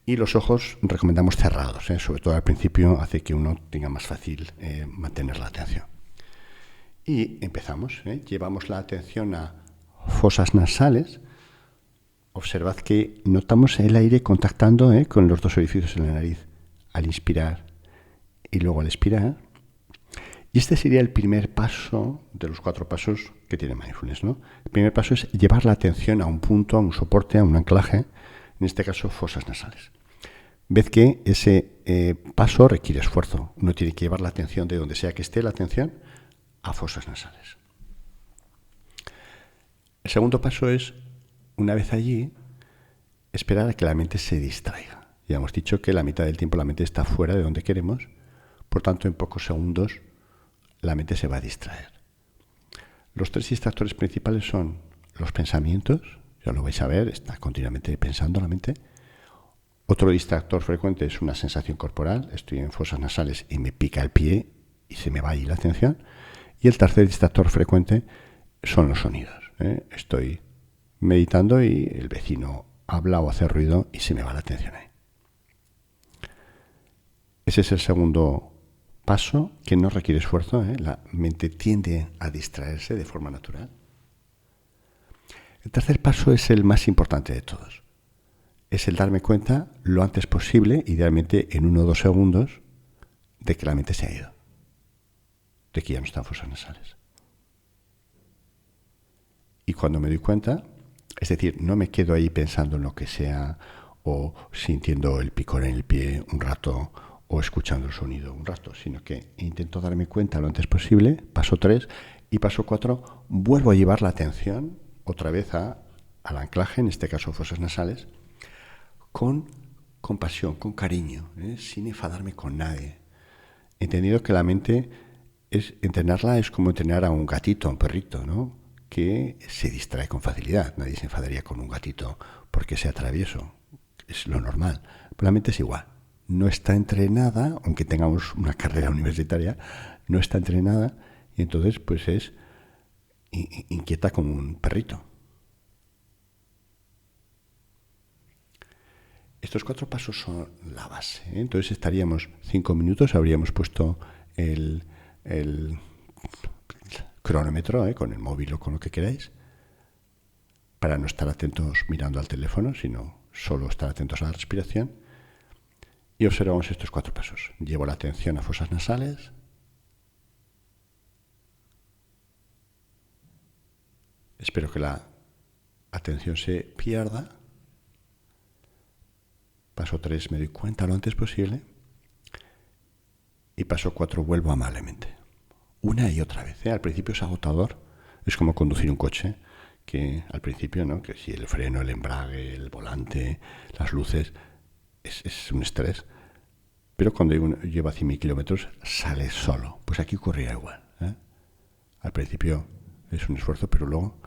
y los ojos recomendamos cerrados, ¿eh? Sobre todo al principio hace que uno tenga más fácil mantener la atención. Y empezamos, ¿eh? Llevamos la atención a fosas nasales. Observad que notamos el aire contactando, con los 2 orificios de la nariz al inspirar y luego al expirar. Y este sería el primer paso de los 4 pasos que tiene mindfulness, ¿no? El primer paso es llevar la atención a un punto, a un soporte, a un anclaje, en este caso fosas nasales. Ved que ese paso requiere esfuerzo. Uno tiene que llevar la atención de donde sea que esté la atención a fosas nasales. El segundo paso es, una vez allí, esperar a que la mente se distraiga. Ya hemos dicho que la mitad del tiempo la mente está fuera de donde queremos, por tanto, en pocos segundos la mente se va a distraer. Los 3 distractores principales son los pensamientos, ya lo vais a ver, está continuamente pensando la mente. Otro distractor frecuente es una sensación corporal, estoy en fosas nasales y me pica el pie y se me va ahí la atención. Y el tercer distractor frecuente son los sonidos, ¿eh? Estoy meditando y el vecino habla o hace ruido y se me va la atención ahí. Ese es el segundo paso, que no requiere esfuerzo, ¿eh? La mente tiende a distraerse de forma natural. El tercer paso es el más importante de todos. Es el darme cuenta lo antes posible, idealmente en 1 o 2 segundos, de que la mente se ha ido, de que ya no están fosas nasales. Y cuando me doy cuenta, es decir, no me quedo ahí pensando en lo que sea, o sintiendo el picor en el pie un rato, o escuchando el sonido un rato, sino que intento darme cuenta lo antes posible, paso 3, y paso 4, vuelvo a llevar la atención otra vez al anclaje, en este caso fosas nasales, con compasión, con cariño, sin enfadarme con nadie. Entendido que la mente, entrenarla es como entrenar a un gatito, a un perrito, ¿no? Que se distrae con facilidad. Nadie se enfadaría con un gatito porque sea travieso. Es lo normal. Pero la mente es igual. No está entrenada, aunque tengamos una carrera universitaria, no está entrenada y entonces pues es inquieta como un perrito. Estos 4 pasos son la base, ¿eh? Entonces estaríamos 5 minutos, habríamos puesto el cronómetro, con el móvil o con lo que queráis, para no estar atentos mirando al teléfono, sino solo estar atentos a la respiración. Y observamos estos 4 pasos. Llevo la atención a fosas nasales. Espero que la atención se pierda. Paso 3, me doy cuenta lo antes posible. Y paso 4, vuelvo amablemente. Una y otra vez. Al principio es agotador. Es como conducir un coche, que al principio, ¿no? Que si el freno, el embrague, el volante, las luces, es un estrés. Pero cuando lleva 100.000 kilómetros, sale solo. Pues aquí ocurría igual. Al principio es un esfuerzo, pero luego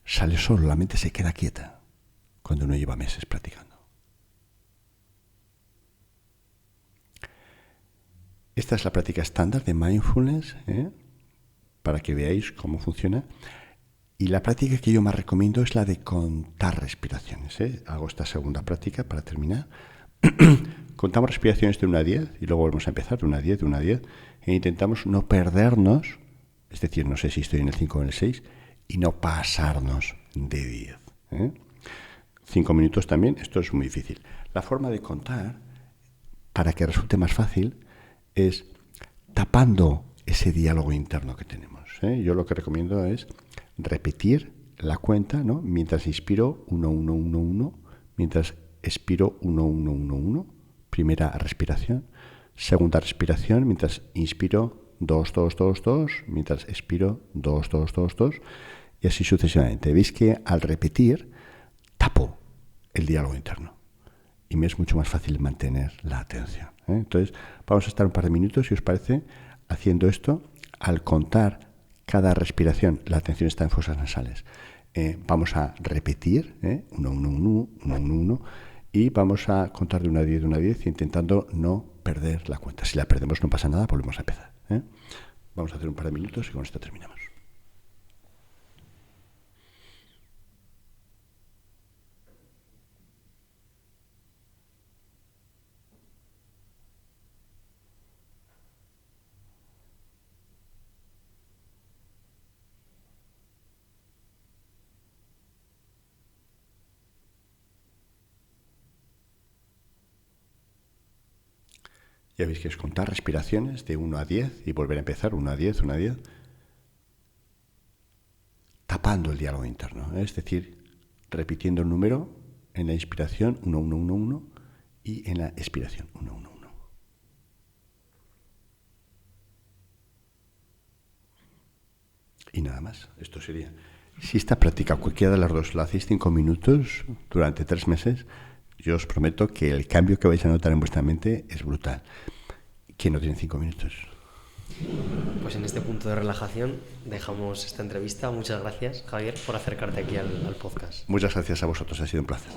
sale solo, la mente se queda quieta cuando uno lleva meses practicando. Esta es la práctica estándar de mindfulness, para que veáis cómo funciona. Y la práctica que yo más recomiendo es la de contar respiraciones. Hago esta segunda práctica para terminar. Contamos respiraciones de 1 a 10 y luego volvemos a empezar de 1 a 10, de 1 a 10. E intentamos no perdernos, es decir, no sé si estoy en el 5 o en el 6, y no pasarnos de 10. 5 minutos también, esto es muy difícil. La forma de contar, para que resulte más fácil, es tapando ese diálogo interno que tenemos. Yo lo que recomiendo es repetir la cuenta, ¿no? Mientras inspiro 1, 1, 1, 1, mientras expiro 1, 1, 1, 1, primera respiración, segunda respiración, mientras inspiro 2, 2, 2, 2, mientras expiro 2, 2, 2, 2, y así sucesivamente. Veis que al repetir tapo el diálogo interno y me es mucho más fácil mantener la atención. Entonces, vamos a estar un par de minutos, si os parece, haciendo esto. Al contar cada respiración, la atención está en fosas nasales. Vamos a repetir 1, 1, 1, 1, 1, 1, y vamos a contar de 1 a 10, de 1 a 10, intentando no perder la cuenta. Si la perdemos no pasa nada, volvemos a empezar. Vamos a hacer un par de minutos y con esto terminamos. Ya veis que es contar respiraciones de 1 a 10 y volver a empezar 1 a 10, 1 a 10, tapando el diálogo interno, es decir, repitiendo el número en la inspiración 1, 1, 1, 1 y en la expiración 1, 1, 1. Y nada más, esto sería. Si esta práctica, cualquiera de las dos, la hacéis 5 minutos durante 3 meses, yo os prometo que el cambio que vais a notar en vuestra mente es brutal. ¿Quién no tiene 5 minutos? Pues en este punto de relajación dejamos esta entrevista. Muchas gracias, Javier, por acercarte aquí al podcast. Muchas gracias a vosotros, ha sido un placer.